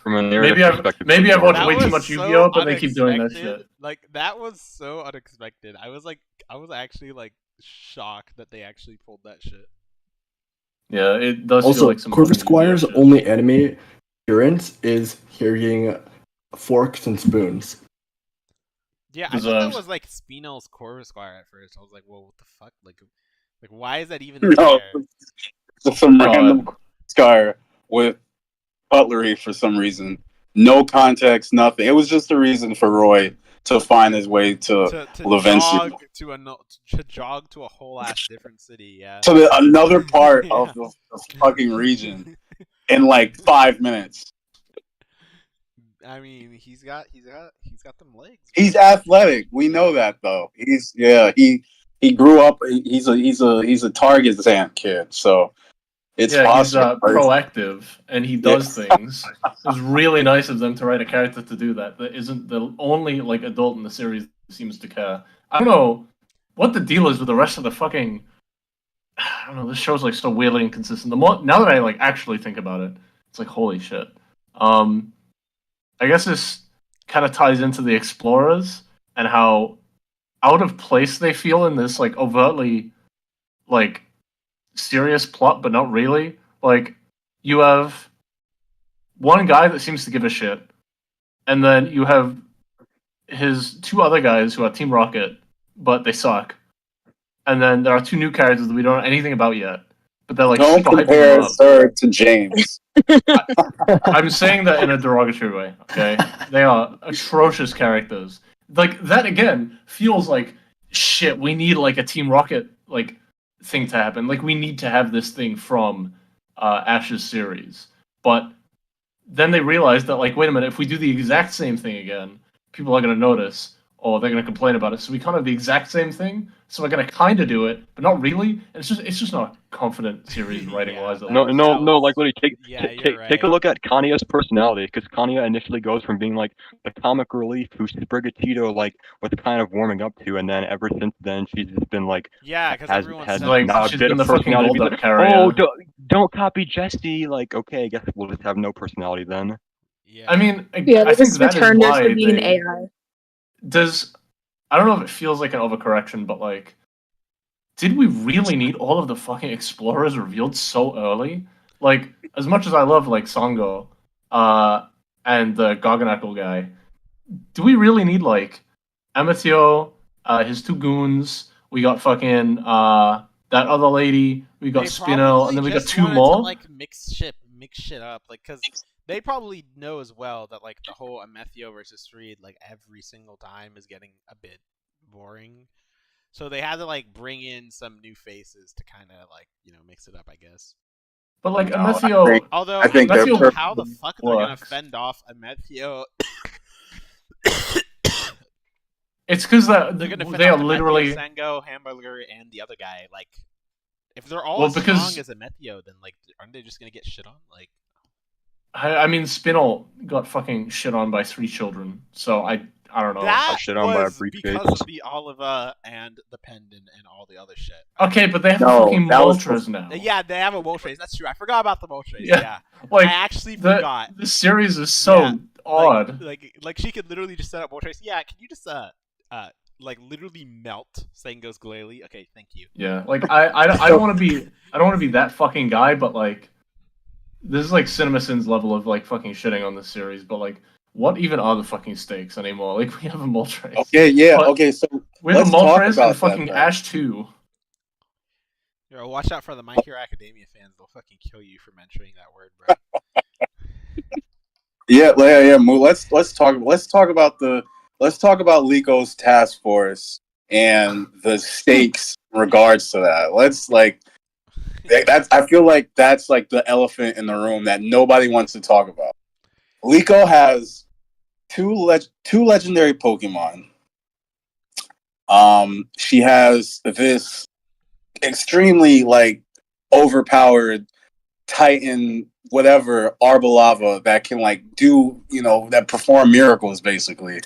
From a narrative perspective, maybe I've watched That way too was much so Yu-Gi-Oh, but they keep doing that unexpected. shit. Like, that was so unexpected. I was actually like shocked that they actually pulled that shit. Yeah, it does feel Also, like some Corvus fucking Yu-Gi-Oh Squire's shit. only anime appearance is carrying forks and spoons. Yeah, I thought that Deserves. was like Spinel's Corvus Squire at first. I was like, "Whoa, what the fuck? Like why is that even No, there?" just some random Scar with cutlery for some reason. No context, nothing. It was just a reason for Roy to find his way to Lavencia. jog to a whole ass different city. Yeah. To another part Yeah. of the fucking region in like 5 minutes. I mean, he's got them legs. He's athletic. We know that though. He grew up. He's a Target Zamp kid. So it's He's possible. proactive and he does things. It was really nice of them to write a character to do that. That isn't the only like adult in the series that seems to care. I don't know what the deal is with the rest of the fucking. I don't know. This show's like so weirdly inconsistent. Now that I like actually think about it, it's like holy shit. I guess this kind of ties into the explorers and how out of place they feel in this like overtly like serious plot, but not really. Like you have one guy that seems to give a shit, and then you have his two other guys who are Team Rocket, but they suck. And then there are two new characters that we don't know anything about yet, but they're like Don't super hyping them compare up. her to James. I'm saying that in a derogatory way, okay? They are atrocious characters. Like, that, again, feels like, shit, we need, like, a Team Rocket, like, thing to happen. Like, we need to have this thing from Ash's series. But then they realize that, like, wait a minute, if we do the exact same thing again, people are going to notice, or they're going to complain about it. So we can't have the exact same thing. So we're going to kind of do it, but not really. And it's just not a confident series writing wise. Yeah. No, like literally take a right. look at Kanye's personality, because Kanye initially goes from being like the comic relief who Sprigatito like was kind of warming up to, and then ever since then she's just been like Yeah, because has everyone has said like, now a she's bit been of the fucking personality. hold-up Like, carrier. oh, don't copy Jesse. Like, okay, I guess we'll just have no personality then. Yeah. I mean, Yeah, I they think just that is returned her why to being they... AI. I don't know if it feels like an overcorrection, but like, did we really need all of the fucking explorers revealed so early? Like, as much as I love like Sango, and the Garganacl guy, do we really need like Amateo, his two goons? We got fucking that other lady. We got They Spinel, probably and then we got just two wanted more. to, like, mix shit up, like, because they probably know as well that like the whole Amethio versus Reed, like every single time, is getting a bit boring. So they had to like bring in some new faces to kind of like mix it up, I guess. But like No, Amethio, Although I think I they're don't know perfect how the fuck they're gonna works. fend off Amethio. it's because They're gonna fend they off are Amethio, literally. Sango, Hamburger, and the other guy. Like, if they're all Well, as because- strong as Amethio, then like, aren't they just gonna get shit on? Like, I mean, Spinel got fucking shit on by 3 children, so I don't know. That shit on by a was briefcase. because of the Oliva and the pendant and all the other shit. Okay, but they have No, fucking that was Moltres now. Yeah, they have a Moltres. That's true. I forgot about the Moltres. Yeah. Yeah. Like, I actually forgot. The series is so Yeah, odd. Like she could literally just set up Moltres. Yeah, can you just like literally melt Sango's glalie? Okay, thank you. Yeah, like I don't want to be that fucking guy, but like this is like CinemaSins level of like fucking shitting on this series. But like, what even are the fucking stakes anymore? Like we have a Moltres. Okay, yeah, But okay. So we have a let's talk Moltres about and fucking that, Ash 2. Yo, watch out for the My Hero Academia fans. They'll fucking kill you for mentioning that word, bro. Yeah. Let's talk about Lico's task force and the stakes in regards to that. Let's like that's. I feel like that's like the elephant in the room that nobody wants to talk about. Lico has two legendary Pokemon. She has this extremely like overpowered Titan whatever Arbalava that can like do that perform miracles basically.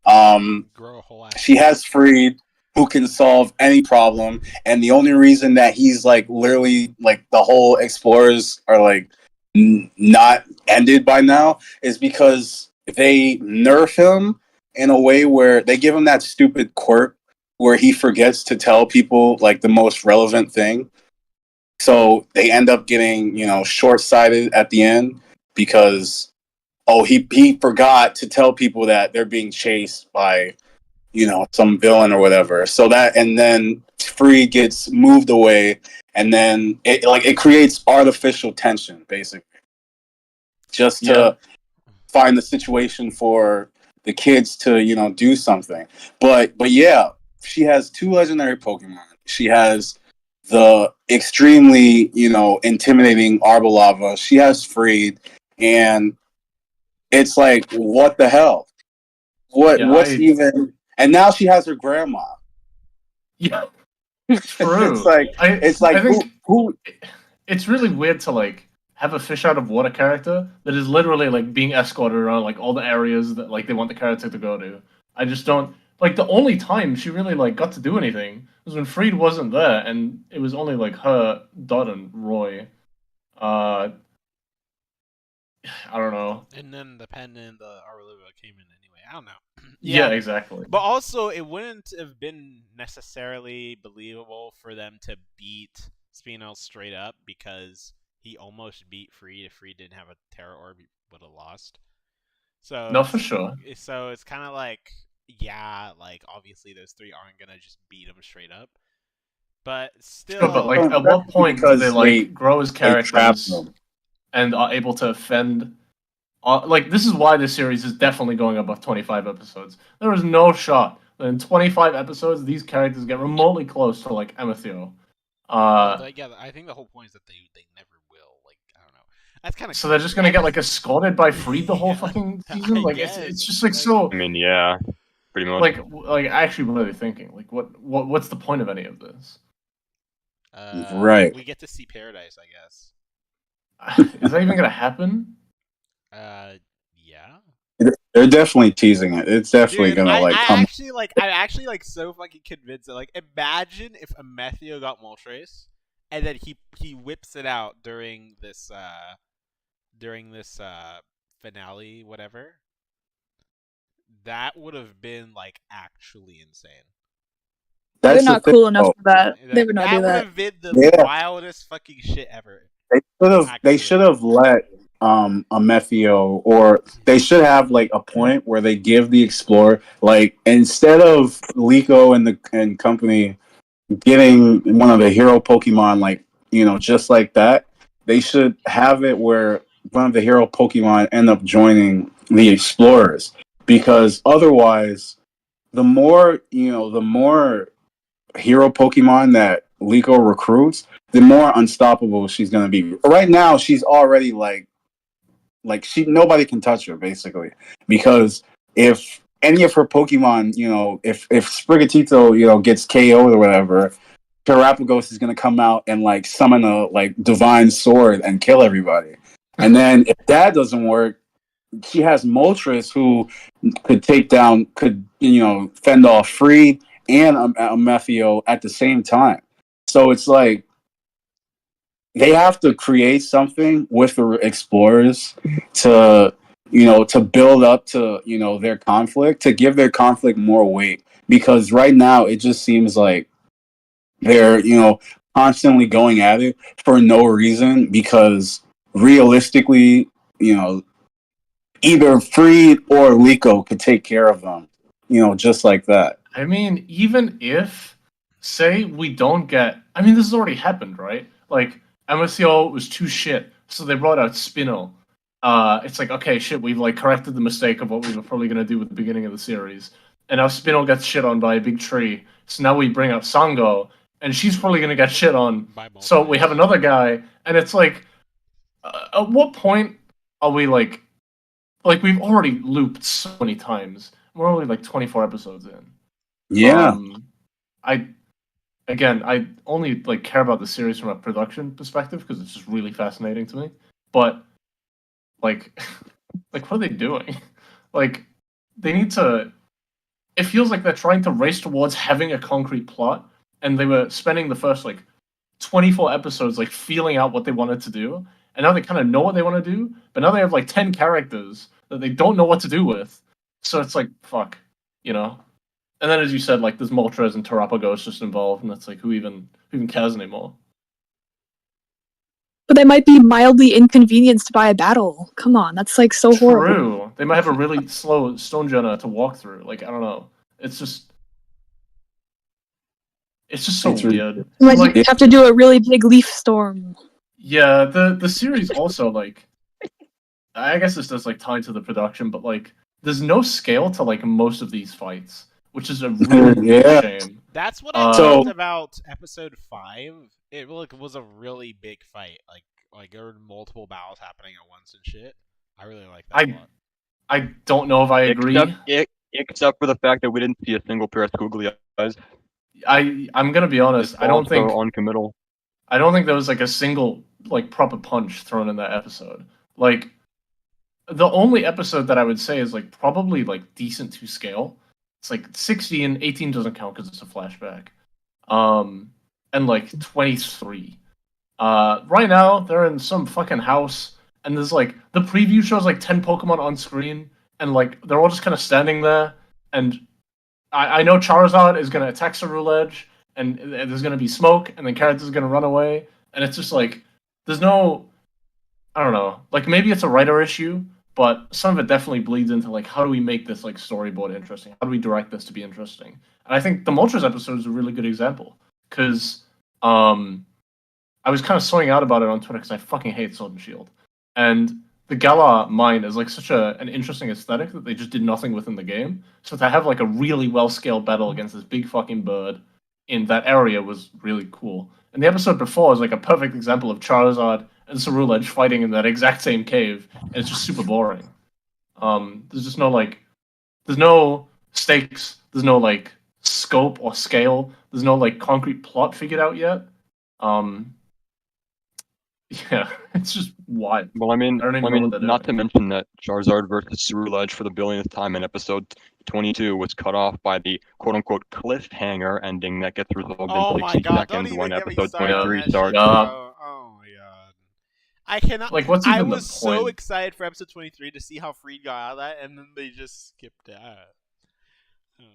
Grow a whole ass. She has Freed who can solve any problem, and the only reason that he's like literally like the whole explorers are like not ended by now is because they nerf him in a way where they give him that stupid quirk where he forgets to tell people like the most relevant thing. So they end up getting, short-sighted at the end because he forgot to tell people that they're being chased by, some villain or whatever. So and then Free gets moved away, and then it creates artificial tension basically, just to find the situation for the kids to do something. But yeah, she has 2 legendary Pokemon. She has the extremely, intimidating Arbalava. She has Freed, and it's like, what the hell? Even? And now she has her grandma. Yeah, true. It's like I think who? It's really weird to like have a fish out of water character that is literally like being escorted around like all the areas that like they want the character to go to. I just don't like the only time she really like got to do anything was when Freed wasn't there, and it was only like her, Dot, and Roy. I don't know. And then the pendant, the Arbalova came in anyway. I don't know. Yeah, exactly. But also, it wouldn't have been necessarily believable for them to beat Spinel straight up because he almost beat Freed. If Freed didn't have a Terra Orb, he would have lost. So no, for sure. So it's kind of like, yeah, like obviously those 3 aren't gonna just beat him straight up, but still. Sure, but like, at what point do they like grow as characters and are able to offend? Like, this is why this series is definitely going above 25 episodes. There is no shot that in 25 episodes these characters get remotely close to like Amethyst. Yeah, I think the whole point is that they never will. Like, I don't know. That's kind of so they're just gonna get like escorted by Freed the whole fucking season. Like, it's just like so. I mean, yeah, pretty much. Like actually, what are they thinking? Like, what's the point of any of this? Right. We get to see paradise, I guess. Is that even gonna happen? Yeah. They're definitely teasing it. It's definitely gonna I'm come. actually like so fucking convinced that like imagine if Amethio got Moltres and then he whips it out during this finale, whatever. That would have been like actually insane. They're not cool enough for that. They would not do that. That would have been the wildest fucking shit ever. They should have let Amethio, or they should have like a point where they give the explorer, like, instead of Lico and company getting one of the hero Pokemon, like, just like that, they should have it where one of the hero Pokemon end up joining the explorers, because otherwise the more hero Pokemon that Lico recruits, the more unstoppable she's gonna be. Right now, she's already like nobody can touch her basically, because if any of her Pokemon, if Sprigatito, gets KO'd or whatever, Terrapagos is gonna come out and like summon a like divine sword and kill everybody. And then if that doesn't work, she has Moltres, who could fend off Free and Amethio at the same time. So it's like they have to create something with the explorers to to build up to their conflict, to give their conflict more weight, because right now it just seems like they're constantly going at it for no reason, because realistically, either Freed or Liko could take care of them, just like that. I mean, even if, say, we don't get... I mean, this has already happened, right? Like, MSCO was too shit, so they brought out Spinel. It's like, okay, shit, we've, like, corrected the mistake of what we were probably going to do at the beginning of the series. And now Spinel gets shit on by a big tree. So now we bring out Sango, and she's probably going to get shit on. So we have another guy, and it's like, at what point are we, like, we've already looped so many times. We're only, like, 24 episodes in. Yeah. I only like care about the series from a production perspective because it's just really fascinating to me. But like, what are they doing? Like, they need to. It feels like they're trying to race towards having a concrete plot, and they were spending the first 24 episodes feeling out what they wanted to do, and now they kind of know what they want to do, but now they have 10 characters that they don't know what to do with. So it's like, fuck, And then, as you said, there's Moltres and Terapagos just involved, and it's who even cares anymore? But they might be mildly inconvenienced by a battle. Come on, that's so horrible. True. They might have a really slow Stonejourner to walk through. I don't know. It's just so weird. You have to do a really big leaf storm. Yeah, the series also I guess this does tie into the production, but there's no scale to most of these fights, which is a really shame. That's what I loved about episode 5. It was a really big fight. Like there were multiple battles happening at once and shit. I really like that a lot. I don't know if I agree. Except for the fact that we didn't see a single pair of squiggly eyes. I'm gonna be honest. I don't think uncommittal. I don't think there was a single proper punch thrown in that episode. The only episode that I would say is probably decent to scale. It's 16, 18 doesn't count because it's a flashback. And 23. Right now they're in some fucking house, and there's the preview shows 10 Pokemon on screen, and they're all just kind of standing there. And I know Charizard is gonna attack Ceruledge, and there's gonna be smoke, and then Character's gonna run away, and it's just there's no, I don't know, maybe it's a writer issue, but some of it definitely bleeds into how do we make this storyboard interesting? How do we direct this to be interesting? And I think the Moltres episode is a really good example, because I was kind of sawing out about it on Twitter because I fucking hate Sword and Shield, and the Galar mine is such an interesting aesthetic that they just did nothing within the game. So to have a really well scaled battle against this big fucking bird in that area was really cool. And the episode before is a perfect example of Charizard and Ceruledge fighting in that exact same cave, and it's just super boring. There's just no there's no stakes, there's no scope or scale, there's no concrete plot figured out yet. Yeah, it's just wild. Well, I mean, not to mention that Charizard versus Ceruledge for the billionth time in episode 22 was cut off by the quote-unquote cliffhanger ending that gets resolved in 60 seconds when episode 23 starts. Oh my god. I cannot. What's even I was the point? so excited for episode 23 to see how Freed got out of that, and then they just skipped it.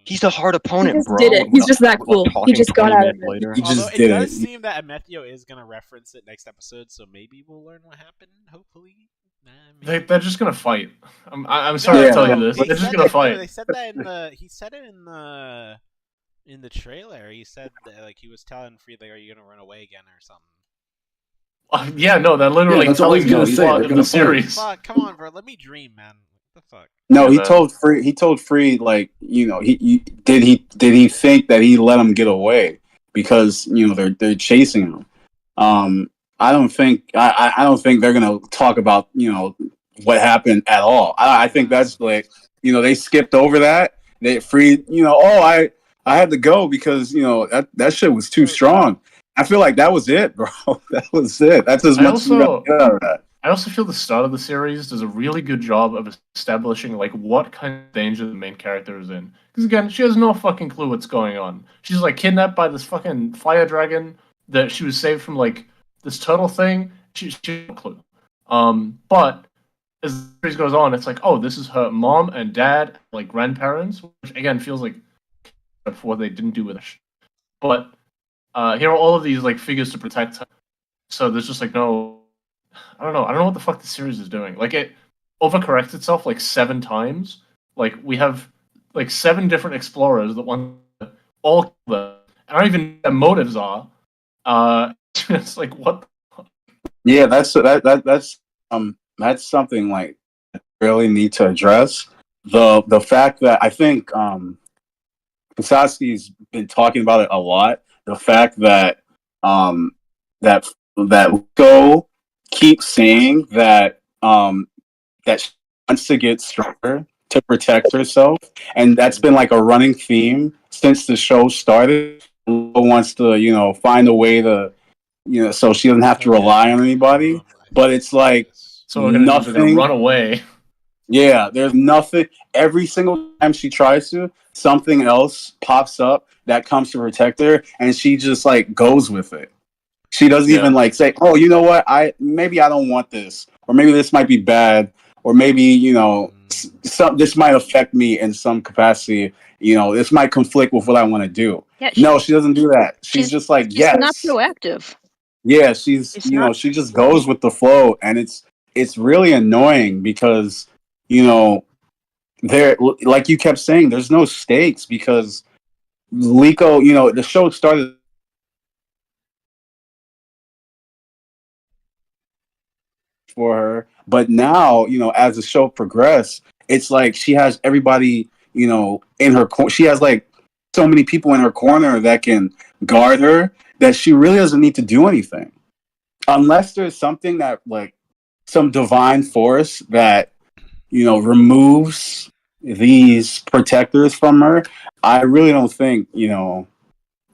He's a hard opponent, He just bro. did it. He's just that cool. He just got out of it. Later. Although it does seem that Amethio is going to reference it next episode, so maybe we'll learn what happened, hopefully. They're just going to fight. I'm sorry to tell you this. They're just going to fight. They said that he said it in the trailer. He said that, he was telling Freed, are you going to run away again or something? Yeah, no, they're literally telling you the plot of the series. Fuck, come on, bro. Let me dream, man. What the fuck? No, he told Free he did he think that he let him get away because they're chasing him. I don't think they're gonna talk about what happened at all. I think that's they skipped over that. They Free I had to go because that shit was too strong. I feel like that was it, bro. That was it. That's as much as you got out of that. I I also feel the start of the series does a really good job of establishing like what kind of danger the main character is in. Because again, she has no fucking clue what's going on. She's like kidnapped by this fucking fire dragon that she was saved from like this turtle thing. She has no clue. But as the series goes on, it's like, oh, this is her mom and dad, like grandparents, which again feels like for what they didn't do with her. But here are all of these like figures to protect her. So there's just like no, I don't know what the fuck the series is doing. Like it overcorrects itself like 7 times. Like we have like 7 different explorers that want to all kill them. I don't even know what their motives are. It's like what? Yeah, that's something like really need to address. The fact that I think Sasuke's been talking about it a lot. The fact that that Go keeps saying that that she wants to get stronger to protect herself, and that's been like a running theme since the show started. Wants to find a way to so she doesn't have to rely on anybody. But it's like So we're gonna run away. Yeah, there's nothing. Every single time she tries to, something else pops up that comes to protect her, and she just like goes with it. She doesn't even like say, "Oh, you know what? Maybe I don't want this, or maybe this might be bad, or maybe this might affect me in some capacity. This might conflict with what I want to do." Yeah, No, she doesn't do that. She's just like, she's yes. not proactive. Yeah, she just goes with the flow, and it's really annoying because there, like you kept saying, there's no stakes because Liko, the show started for her, but now, as the show progressed, it's like she has everybody, in her she has like so many people in her corner that can guard her that she really doesn't need to do anything. Unless there's something that like some divine force that removes these protectors from her, I really don't think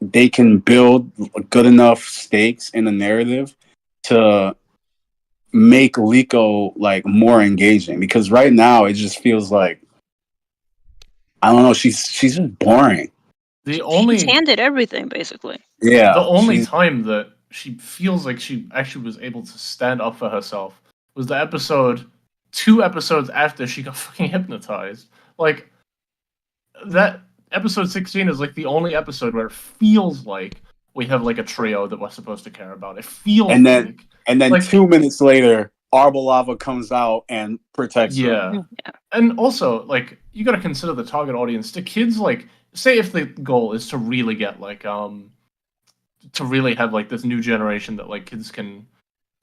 they can build good enough stakes in the narrative to make Liko like more engaging. Because right now it just feels like, I don't know, she's just boring. She's handed everything basically. Yeah, the only time that she feels like she actually was able to stand up for herself was the episode 2 episodes after she got fucking hypnotized. Like that episode 16 is like the only episode where it feels like we have like a trio that we're supposed to care about. It feels and then like 2 minutes later, Arbolava comes out and protects her. Yeah. And also, like, you gotta consider the target audience. Do kids like say if the goal is to really get like to really have like this new generation that like kids can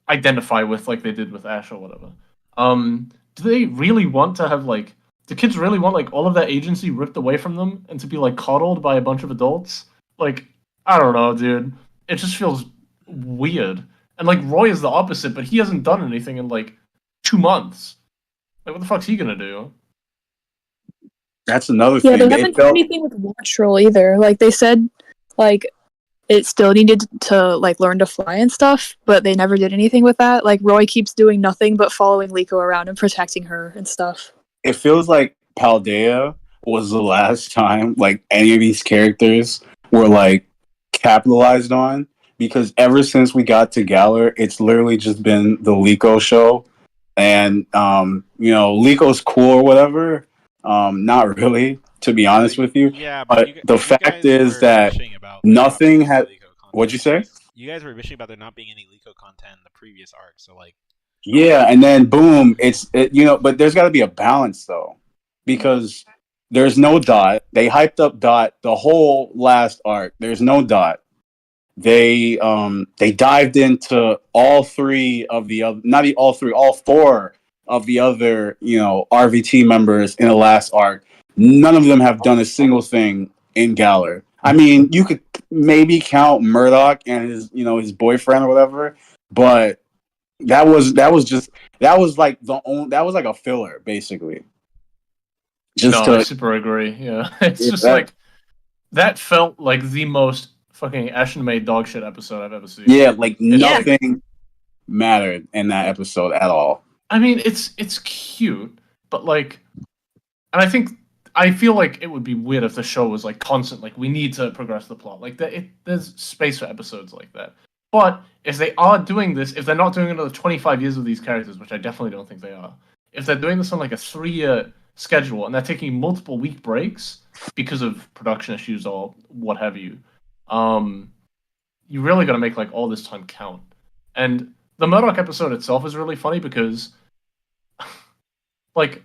identify with, like they did with Ash or whatever. Do they really want to have like? Do kids really want like all of that agency ripped away from them and to be like coddled by a bunch of adults? Like, I don't know, dude. It just feels weird. And like Roy is the opposite, but he hasn't done anything in like 2 months. Like, what the fuck's he gonna do? That's another Yeah, thing. they haven't done anything with Watch Roll either. Like they said, like it still needed to like learn to fly and stuff, but they never did anything with that. Like Roy keeps doing nothing but following Liko around and protecting her and stuff. It feels like Paldea was the last time like any of these characters were like capitalized on, because ever since we got to Galar, it's literally just been the Liko show. And Liko's cool or whatever. Not really, to be honest with you. Yeah, but the fact is that nothing had. What'd you say? You guys were bitching about there not being any Liko content in the previous arc, so like. Yeah, and then boom, but there's got to be a balance though, because there's no Dot. They hyped up Dot the whole last arc. There's no Dot. They dived into all 3 of the other, not all 3, all 4 of the other RVT members in the last arc. None of them have done a single thing in Galar. I mean, you could maybe count Murdoch and his boyfriend or whatever, but that was like a filler basically. I super agree. Yeah, it's just like that felt like the most fucking Ashen May dog shit episode I've ever seen. Yeah, like nothing. mattered in that episode at all. I mean, it's cute, but like, and I feel like it would be weird if the show was like constant, like we need to progress the plot. Like there's space for episodes like that. But if they are doing this, if they're not doing another 25 years with these characters, which I definitely don't think they are, if they're doing this on like a 3-year schedule and they're taking multiple week breaks because of production issues or what have you, you really got to make like all this time count. And the Murdoch episode itself is really funny because, like,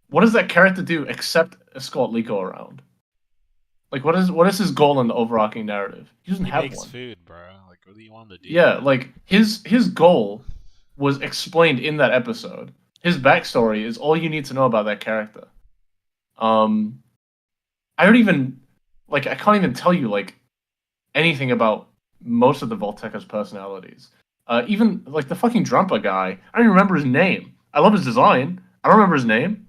what does that character do except escort Liko around? Like, what is his goal in the overarching narrative? He doesn't have makes one. food, bro. Like, what do you want him to do? Yeah, like his goal was explained in that episode. His backstory is all you need to know about that character. I don't even I can't even tell you like anything about most of the Volteca's personalities. Even like the fucking Drumper guy, I don't even remember his name. I love his design. I don't remember his name.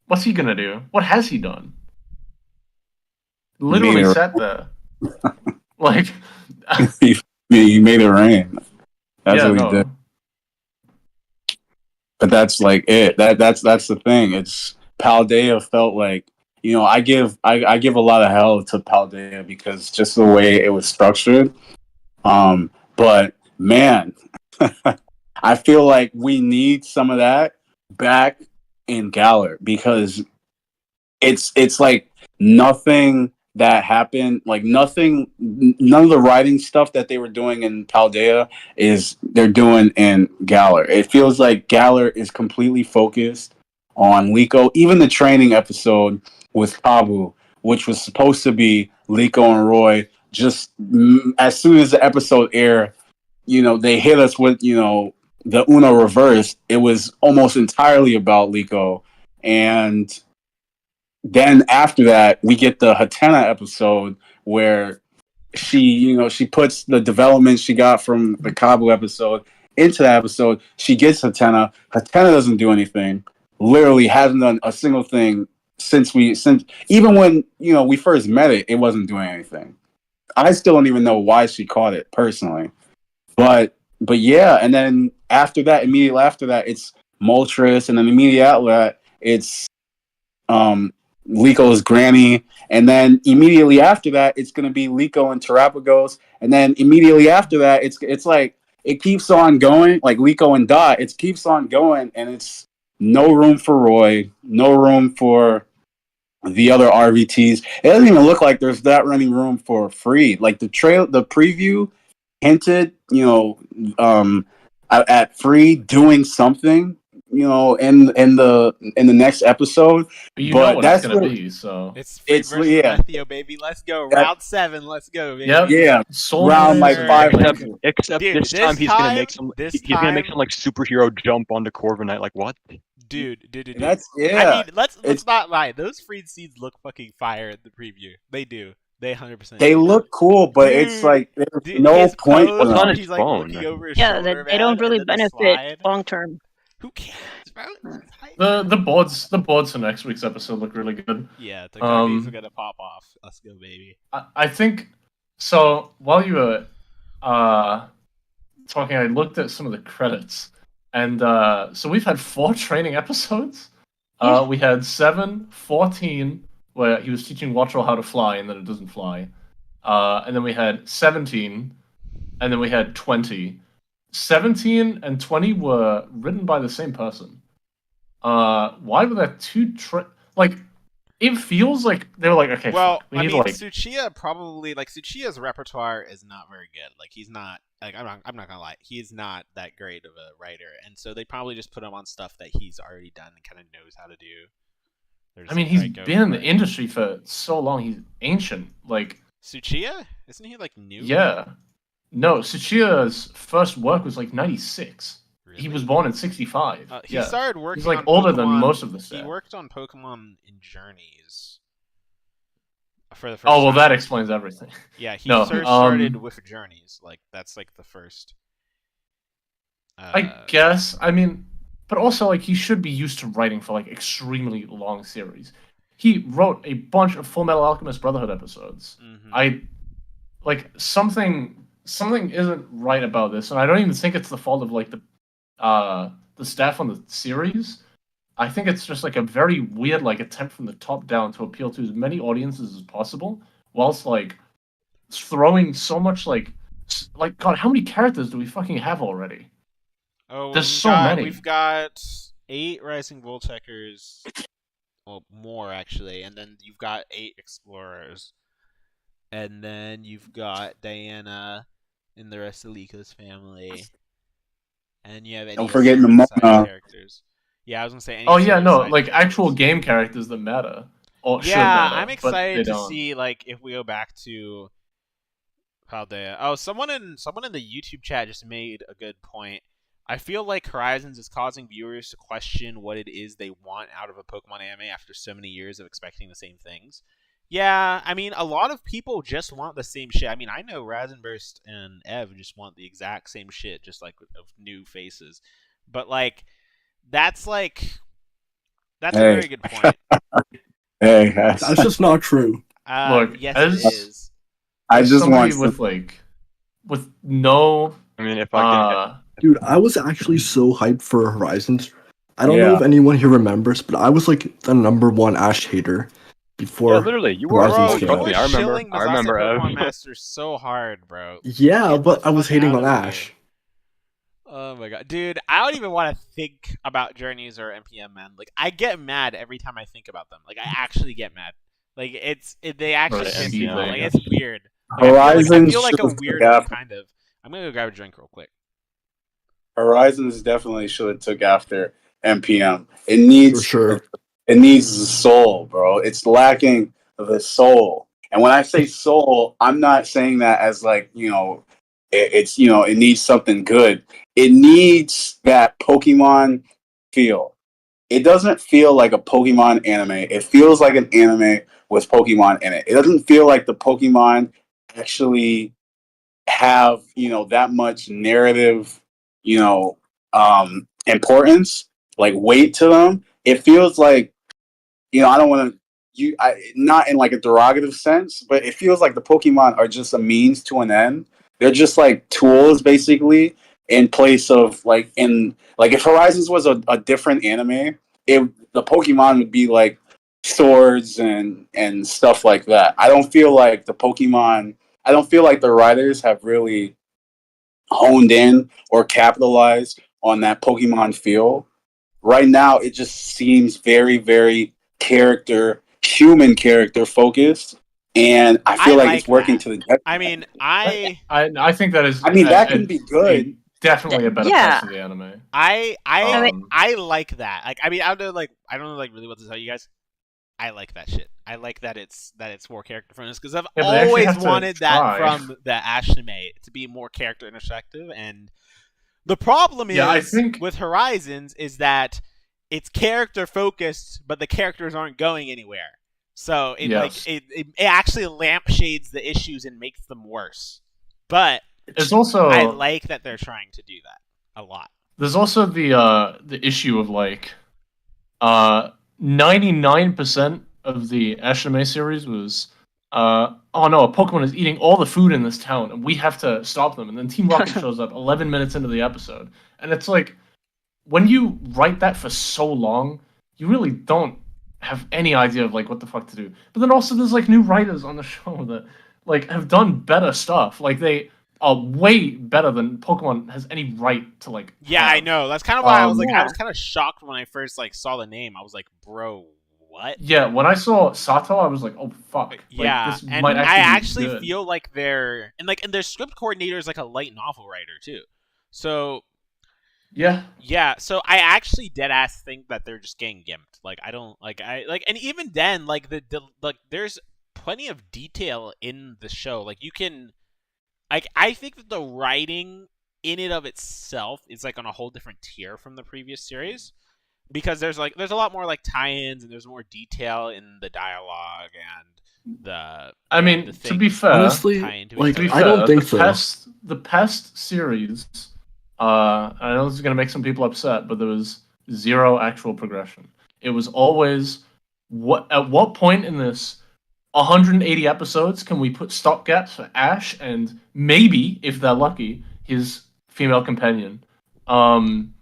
What's he gonna do? What has he done? Literally sat there. Like he made it rain. That's what he did. But that's like it. That's the thing. It's Paldea felt like, you know, I give a lot of hell to Paldea because just the way it was structured. But man, I feel like we need some of that back in Galler because it's like nothing that happened, like none of the writing stuff that they were doing in Paldea they're doing in Galler. It feels like Galler is completely focused on Liko. Even the training episode with Kabu, which was supposed to be Liko and Roy, just as soon as the episode aired, you know, they hit us with, you know, the Uno reverse. It was almost entirely about Liko. And then after that, we get the Hatena episode where she puts the development she got from the Kabu episode into that episode. She gets Hatena. Hatena doesn't do anything. Literally hasn't done a single thing since even when, you know, we first met it wasn't doing anything. I still don't even know why she caught it personally. But yeah, and then immediately after that, it's Moltres, and then immediately after that, it's Liko's granny, and then immediately after that, it's gonna be Liko and Terapagos, and then immediately after that, it's like it keeps on going, like Liko and Dot. It keeps on going, and it's no room for Roy, no room for the other RVTs. It doesn't even look like there's that many room for Free. Like the preview hinted, you know, at Free doing something, you know, in the next episode. But you know what that's gonna be, so it's versus Lethio, baby. Let's go. Round 7, let's go, baby. Yep. Yeah. Round like 5. Except dude, this time he's gonna make some like superhero jump onto Corviknight. Like what? Dude. That's I mean, let's not lie. Those freed seeds look fucking fire in the preview. They do. They 100%. They look cool, but it's like there's no point. What's on his he's phone? Like over his Yeah, shoulder, they don't really benefit long term. Who cares, bro? The boards for next week's episode look really good. Yeah, the cookies are gonna pop off. Let's go, baby. I think so. While you were talking, I looked at some of the credits, and so we've had 4 training episodes. We had 7, 14, where he was teaching Wattrel how to fly, and then it doesn't fly. And then we had 17, and then we had 20. 17 and 20 were written by the same person. Why were there 2 like? It feels like they were like, okay. Well, we need Tsuchiya probably Tsuchiya's repertoire is not very good. Like he's not like I'm not gonna lie, he's not that great of a writer, and so they probably just put him on stuff that he's already done and kind of knows how to do. I mean, he's been in the industry for so long. He's ancient. Like Tsuchiya, isn't he like new? Yeah. No, Tsuchiya's first work was like 96. Really? He was born in 65. He started working. He's like on older Pokemon. Than most of the set. He worked on Pokemon in Journeys for the first. Oh well, time. that explains everything. Yeah, he started with Journeys. Like that's like the first. I guess. I mean, but also like he should be used to writing for like extremely long series. He wrote a bunch of Full Metal Alchemist Brotherhood episodes. Mm-hmm. Something something isn't right about this, and I don't even think it's the fault of like the staff on the series. I think it's just like a very weird like attempt from the top down to appeal to as many audiences as possible, whilst like throwing so much like God, how many characters do we fucking have already? Oh, There's so many. We've got 8 Rising Volcheckers. Well, more actually, and then you've got 8 Explorers. And then you've got Diana and the rest of Liko's family. And you have any Don't forget assorted side Nimona. characters. Yeah, I was gonna say any Oh yeah, assorted no, side like characters. actual game characters that matter. Or should Yeah, matter, I'm but they excited to don't. see like if we go back to Paldea. Oh, someone in the YouTube chat just made a good point. I feel like Horizons is causing viewers to question what it is they want out of a Pokemon anime after so many years of expecting the same things. Yeah, I mean, a lot of people just want the same shit. I mean, I know Razenburst and Ev just want the exact same shit, just like of new faces. But that's that's a Hey. very good point. Hey, That's just not true. Look, yes, as- it is. I just somebody want with no I mean, if I can, Dude, I was actually so hyped for Horizons. I don't know Yeah. if anyone here remembers, but I was like the #1 Ash hater before. yeah, literally, you were. Horizons Bro, came you out. were I remember. shilling I Masasa remember. Pokemon Ev. Master so hard, bro. Yeah, Get but the I was fuck hating out on of Ash. here. Oh my god, dude! I don't even want to think about Journeys or NPM, man. Like, I get mad every time I think about them. Like, I actually get mad. Like, they actually Right, piss me NPM, off. I Like, guess. it's weird. Like, I Horizons feel like a should've weird took one, after. kind of. I'm gonna go grab a drink real quick. Horizons definitely should have took after MPM. For sure. It needs the soul, bro. It's lacking the soul. And when I say soul, I'm not saying that as like, it's it needs something good. It needs that Pokemon feel. It doesn't feel like a Pokemon anime. It feels like an anime with Pokemon in it. It doesn't feel like the Pokemon actually have, that much narrative, importance, like weight to them. It feels like, I don't want to not in like a derogative sense, but it feels like the Pokemon are just a means to an end. They're just like tools basically in place of like if Horizons was a different anime, the Pokemon would be like swords and stuff like that. I don't feel like the writers have really honed in or capitalized on that Pokemon feel. Right now, it just seems very, very human character focused, and I feel like it's working that. to the detriment. I mean, I think that is. I mean, that can be good. Definitely a better Yeah. place of the anime. I Um, like that. Like, I mean, I don't know like really what to tell you guys. I like that shit. I like that it's more character friendly because I've Yeah, but they actually always have to wanted that try. from the anime to be more character intersective. And the problem is Yeah, I think- with Horizons is that it's character focused, but the characters aren't going anywhere. So it Yes. it actually lampshades the issues and makes them worse. But It's also I like that they're trying to do that a lot. there's also the issue of like 99% of the anime series was oh no, a Pokemon is eating all the food in this town and we have to stop them. And then Team Rocket shows up 11 minutes into the episode. And it's like when you write that for so long, you really don't have any idea of like what the fuck to do. But then also there's like new writers on the show that like have done better stuff. Like they are way better than Pokemon has any right to like. Yeah, have. I know. That's kind of why I was like, I Yeah. was kind of shocked when I first like saw the name. I was like, bro, what? Yeah, when I saw Sato, I was like, oh fuck. Like, Yeah, this and might I be actually good. feel like their script coordinator is like a light novel writer too. So Yeah. so I actually dead ass think that they're just getting gimped. Like I don't like and even then like the like there's plenty of detail in the show. Like you can like I think that the writing in and of itself is like on a whole different tier from the previous series because there's a lot more like tie-ins and there's more detail in the dialogue and the I mean, the to be things fair, Honestly, tie into like, each to be other. I don't fair, think so. The past series, I know this is gonna make some people upset, but there was zero actual progression. It was always at what point in this 180 episodes, can we put stopgaps for Ash and maybe, if they're lucky, his female companion? And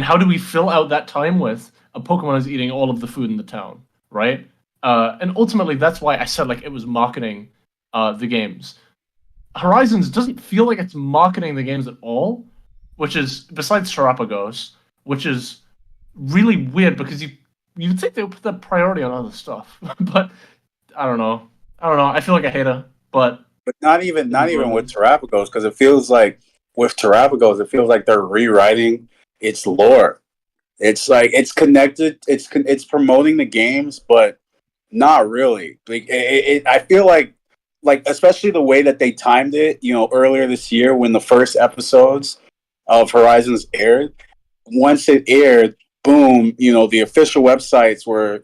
how do we fill out that time with a Pokemon is eating all of the food in the town, right? And ultimately, that's why I said like it was marketing the games. Horizons doesn't feel like it's marketing the games at all, which is besides Terapagos, which is really weird because you'd think they would put that priority on other stuff, but I don't know. I feel like a hater, but not even with Terapagos, because it feels like with Terapagos, it feels like they're rewriting its lore. It's like it's connected. It's promoting the games, but not really. Like I feel like especially the way that they timed it. Earlier this year when the first episodes of Horizons aired. Once it aired, boom! The official websites were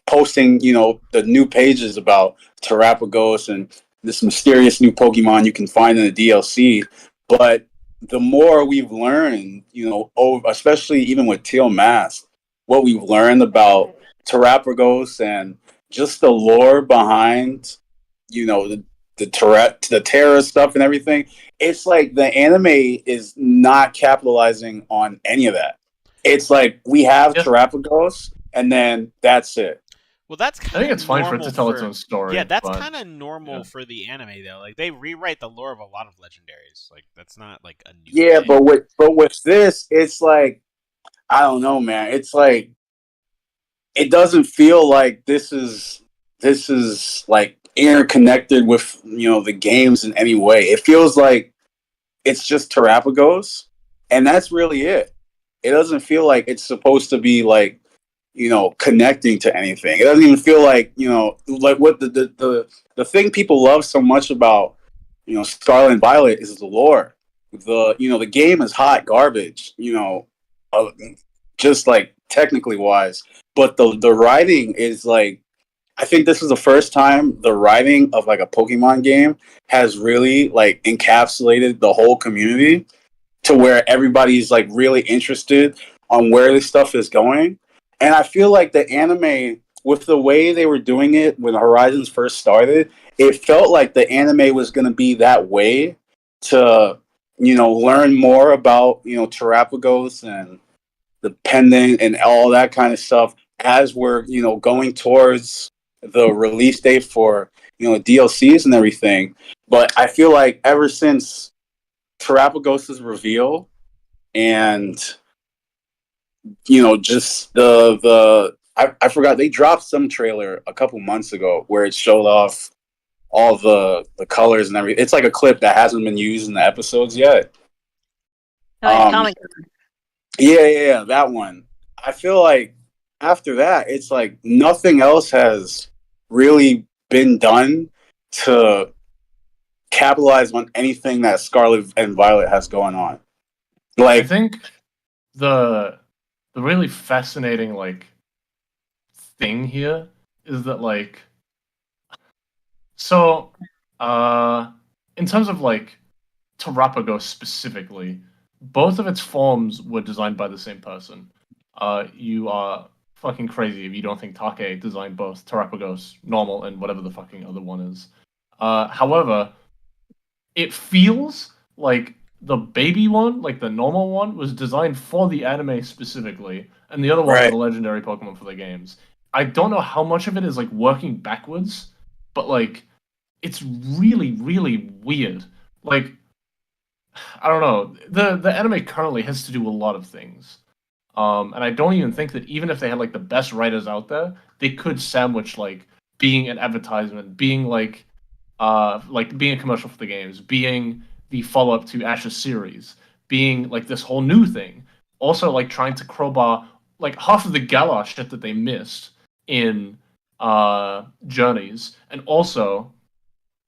posting the new pages about Terapagos and this mysterious new Pokemon you can find in the DLC. But the more we've learned, especially even with Teal Mask, what we've learned about Terapagos and just the lore behind, the Terra stuff and everything, it's like the anime is not capitalizing on any of that. It's like we have Terapagos, and then that's it. Well, that's kind of. I think it's fine for it to tell its for- own story. Yeah, that's but, kind of normal for the anime though. Like they rewrite the lore of a lot of legendaries. Like that's not like a new Yeah, thing. but with this, it's like I don't know, man. It's like it doesn't feel like this is like interconnected with the games in any way. It feels like it's just Terapagos, and that's really it. It doesn't feel like it's supposed to be like connecting to anything. It doesn't even feel like like what the thing people love so much about Scarlet and Violet is the lore. The game is hot garbage. Just like technically wise, but the writing is like. I think this is the first time the writing of like a Pokemon game has really like encapsulated the whole community to where everybody's like really interested on where this stuff is going. And I feel like the anime, with the way they were doing it when Horizons first started, it felt like the anime was going to be that way to, learn more about, Terapagos and the pendant and all that kind of stuff as we're, going towards the release date for, DLCs and everything. But I feel like ever since Terapagos' reveal and just I forgot they dropped some trailer a couple months ago where it showed off all the colors and everything. It's like a clip that hasn't been used in the episodes yet. Yeah, that one. I feel like after that, it's like nothing else has really been done to capitalize on anything that Scarlet and Violet has going on. Like I think the really fascinating like thing here is that like in terms of like Terapagos specifically, both of its forms were designed by the same person. You are fucking crazy if you don't think Take designed both Terapagos normal and whatever the fucking other one is. However, it feels like the baby one, like the normal one, was designed for the anime specifically, and the other ones are the legendary Pokemon for the games. I don't know how much of it is like working backwards, but like it's really, really weird. Like I don't know. The anime currently has to do a lot of things. And I don't even think that even if they had like the best writers out there, they could sandwich like being an advertisement, being like being a commercial for the games, being the follow up to Ash's series, being like this whole new thing. Also like trying to crowbar like half of the Galar shit that they missed in Journeys, and also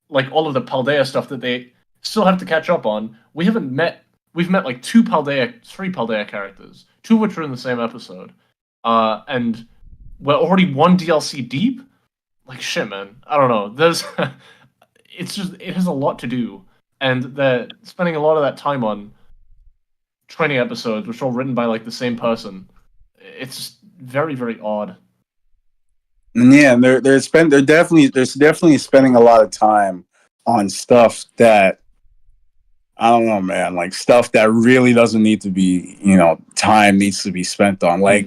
like all of the Paldea stuff that they still have to catch up on. We've met like three Paldea characters, two of which were in the same episode. And we're already one DLC deep. Like shit, man. I don't know. It has a lot to do. And they're spending a lot of that time on training episodes, which are all written by like the same person. It's just very, very odd. Yeah, they're definitely spending a lot of time on stuff that I don't know, man. Like stuff that really doesn't need to be, time needs to be spent on. Like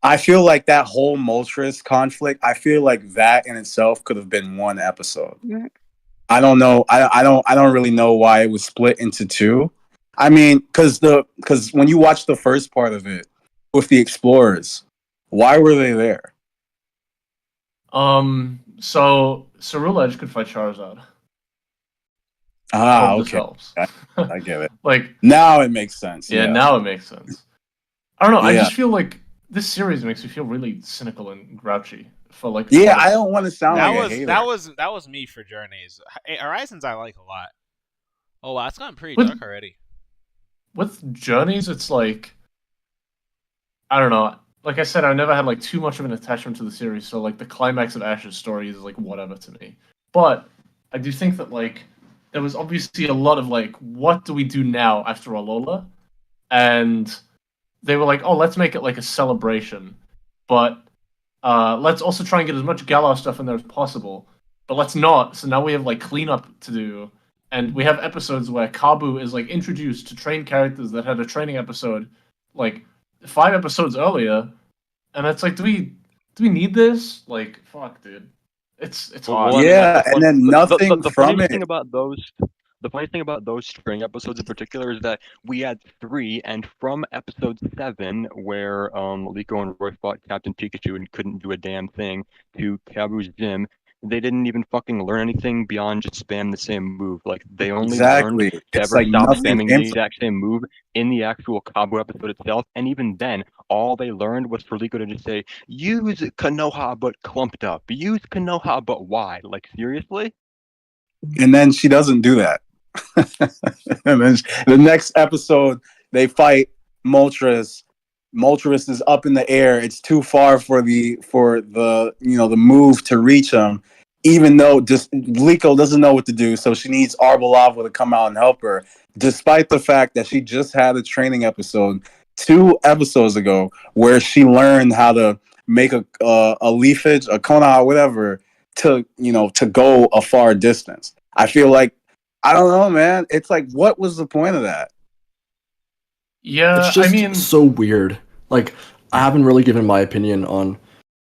I feel like that whole Moltres conflict. I feel like that in itself could have been one episode. I don't know. I don't really know why it was split into two. I mean, because when you watch the first part of it with the explorers, why were they there? So Cerule Edge could fight Charizard. Ah, Hope this okay. helps. I get it. Like Now it makes sense. yeah, now it makes sense. I don't know. I Yeah. just feel like this series makes me feel really cynical and grouchy for like. Yeah, I don't want to sound That like was a hater. that was me for Journeys. Horizons I like a lot. Oh wow, it's gotten pretty With- dark already. With Journeys, it's like I don't know. Like I said, I never had like too much of an attachment to the series, so like the climax of Ash's story is like whatever to me. But I do think that like there was obviously a lot of like, what do we do now after Alola? And they were like, oh, let's make it like a celebration, but let's also try and get as much Galar stuff in there as possible. But let's not. So now we have like cleanup to do, and we have episodes where Kabu is like introduced to train characters that had a training episode like 5 episodes earlier, and it's like, do we need this? Like, fuck, dude, it's hard. Well, I mean, Yeah, that's the and then nothing the from funny it. thing about the funny thing about those string episodes in particular is that we had 3, and from episode 7, where Liko and Roy fought Captain Pikachu and couldn't do a damn thing, to Kabu's gym, they didn't even fucking learn anything beyond just spam the same move. Like they only learned Exactly. to It's ever like stop nothing spamming came the exact same move in the actual Kabu episode itself, and even then, all they learned was for Liko to just say, use Konoha but clumped up, use Konoha but wide. Like seriously? And then she doesn't do that. And then the next episode, they fight Moltres. Moltres is up in the air. It's too far for the the move to reach him. Even though just Liko doesn't know what to do, so she needs Arbolava to come out and help her. Despite the fact that she just had a training episode 2 episodes ago where she learned how to make a leafage, a Kona, whatever, to go a far distance. I feel like I don't know, man. It's like, what was the point of that? Yeah, It's just I mean, so weird. Like, I haven't really given my opinion on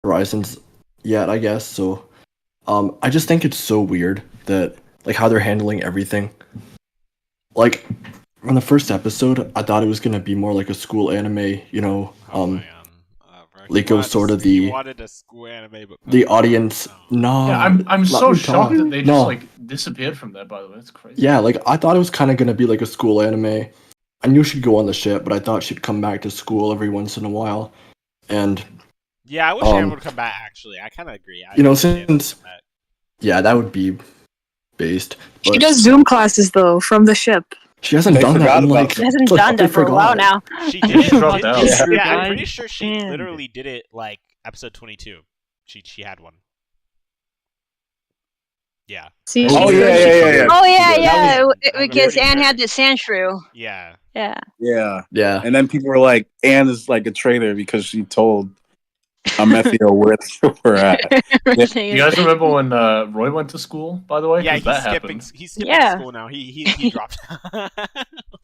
Horizons yet, I guess. So, I just think it's so weird that like how they're handling everything. Like, on the first episode, I thought it was gonna be more like a school anime. Man. Liko sort of you the wanted a school anime, but the audience. No, yeah, I'm let so me shocked talk. that they just No. like disappeared from there. By the way, it's crazy. Yeah, like I thought it was kind of gonna be like a school anime. I knew she'd go on the ship, but I thought she'd come back to school every once in a while. And yeah, I wish Aaron would come back. Actually, I kind of agree. since yeah, that would be based. She But does Zoom classes though from the ship. she hasn't They done that forgot in about like. She hasn't it's like, done they that for a while forgot. now. she did it. dropped out. Yeah, I'm Guys, pretty sure she man. literally did it like episode 22. She had one. Yeah. See, Oh, she- yeah. Oh yeah, That yeah. was- Because pretty Anne sure. had the Sandshrew. Yeah. Yeah. Yeah. Yeah. And then people were like, Anne is like a traitor because she told Amethio where they were at. You guys remember when Roy went to school? By the way, Yeah, 'Cause that happened. he's skipping Yeah. school now. He dropped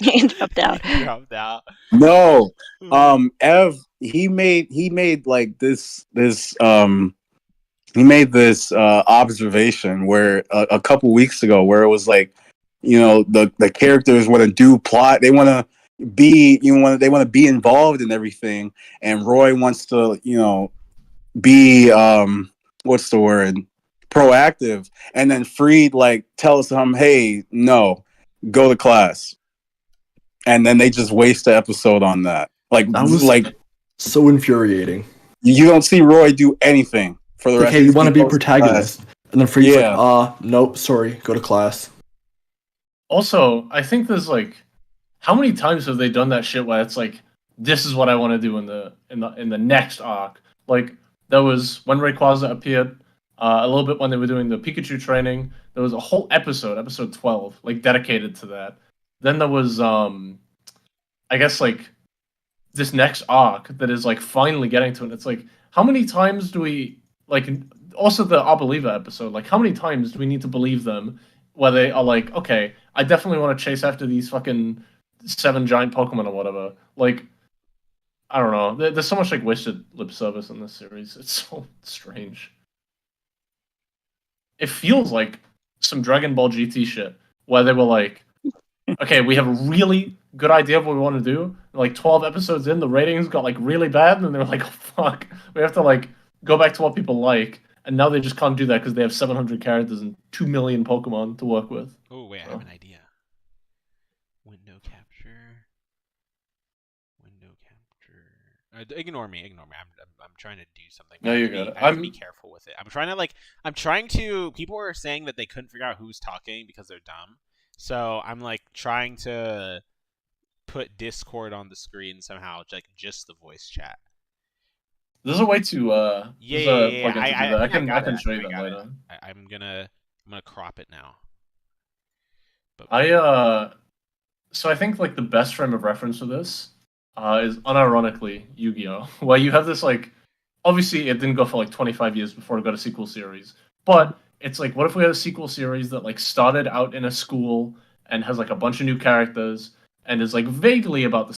He dropped out. He dropped out. No. Ev, he made like this he made this observation where a couple weeks ago where it was like, the characters want to do plot, they want to be they want to be involved in everything, and Roy wants to be what's the word, proactive, and then Freed like tells him, hey, no, go to class, and then they just waste the episode on that. Like That was like so infuriating. you don't see Roy do anything for the Like, rest. hey, you of want to be the protagonist, and then Free's Yeah. like, nope, sorry, go to class. Also, I think there's like, how many times have they done that shit where it's like, this is what I want to do in the next arc? Like there was when Rayquaza appeared, a little bit when they were doing the Pikachu training. There was a whole episode 12, like dedicated to that. Then there was I guess like this next arc that is like finally getting to it. It's like, how many times do we like also the I Believer episode. Like, how many times do we need to believe them where they are like, okay, I definitely want to chase after these fucking 7 giant Pokemon or whatever. Like, I don't know. There's so much like wasted lip service in this series. It's so strange. It feels like some Dragon Ball GT shit where they were like, okay, we have a really good idea of what we want to do. Like 12 episodes in, the ratings got like really bad, and they were like, oh, fuck, we have to like go back to what people like. And now they just can't do that because they have 700 characters and 2 million Pokemon to work with. Oh wait, I have an idea. Window capture. Ignore me. I'm trying to do something. No, you're good. I have to be careful with it. I'm trying to. People are saying that they couldn't figure out who's talking because they're dumb. So I'm like trying to put Discord on the screen somehow, like just the voice chat. There's a way to Yeah. I can show you that later. I'm gonna crop it now. But So I think like the best frame of reference for this is unironically Yu-Gi-Oh, where you have this like, obviously it didn't go for like 25 years before it got a sequel series, but it's like, what if we had a sequel series that like started out in a school and has like a bunch of new characters and is like vaguely about the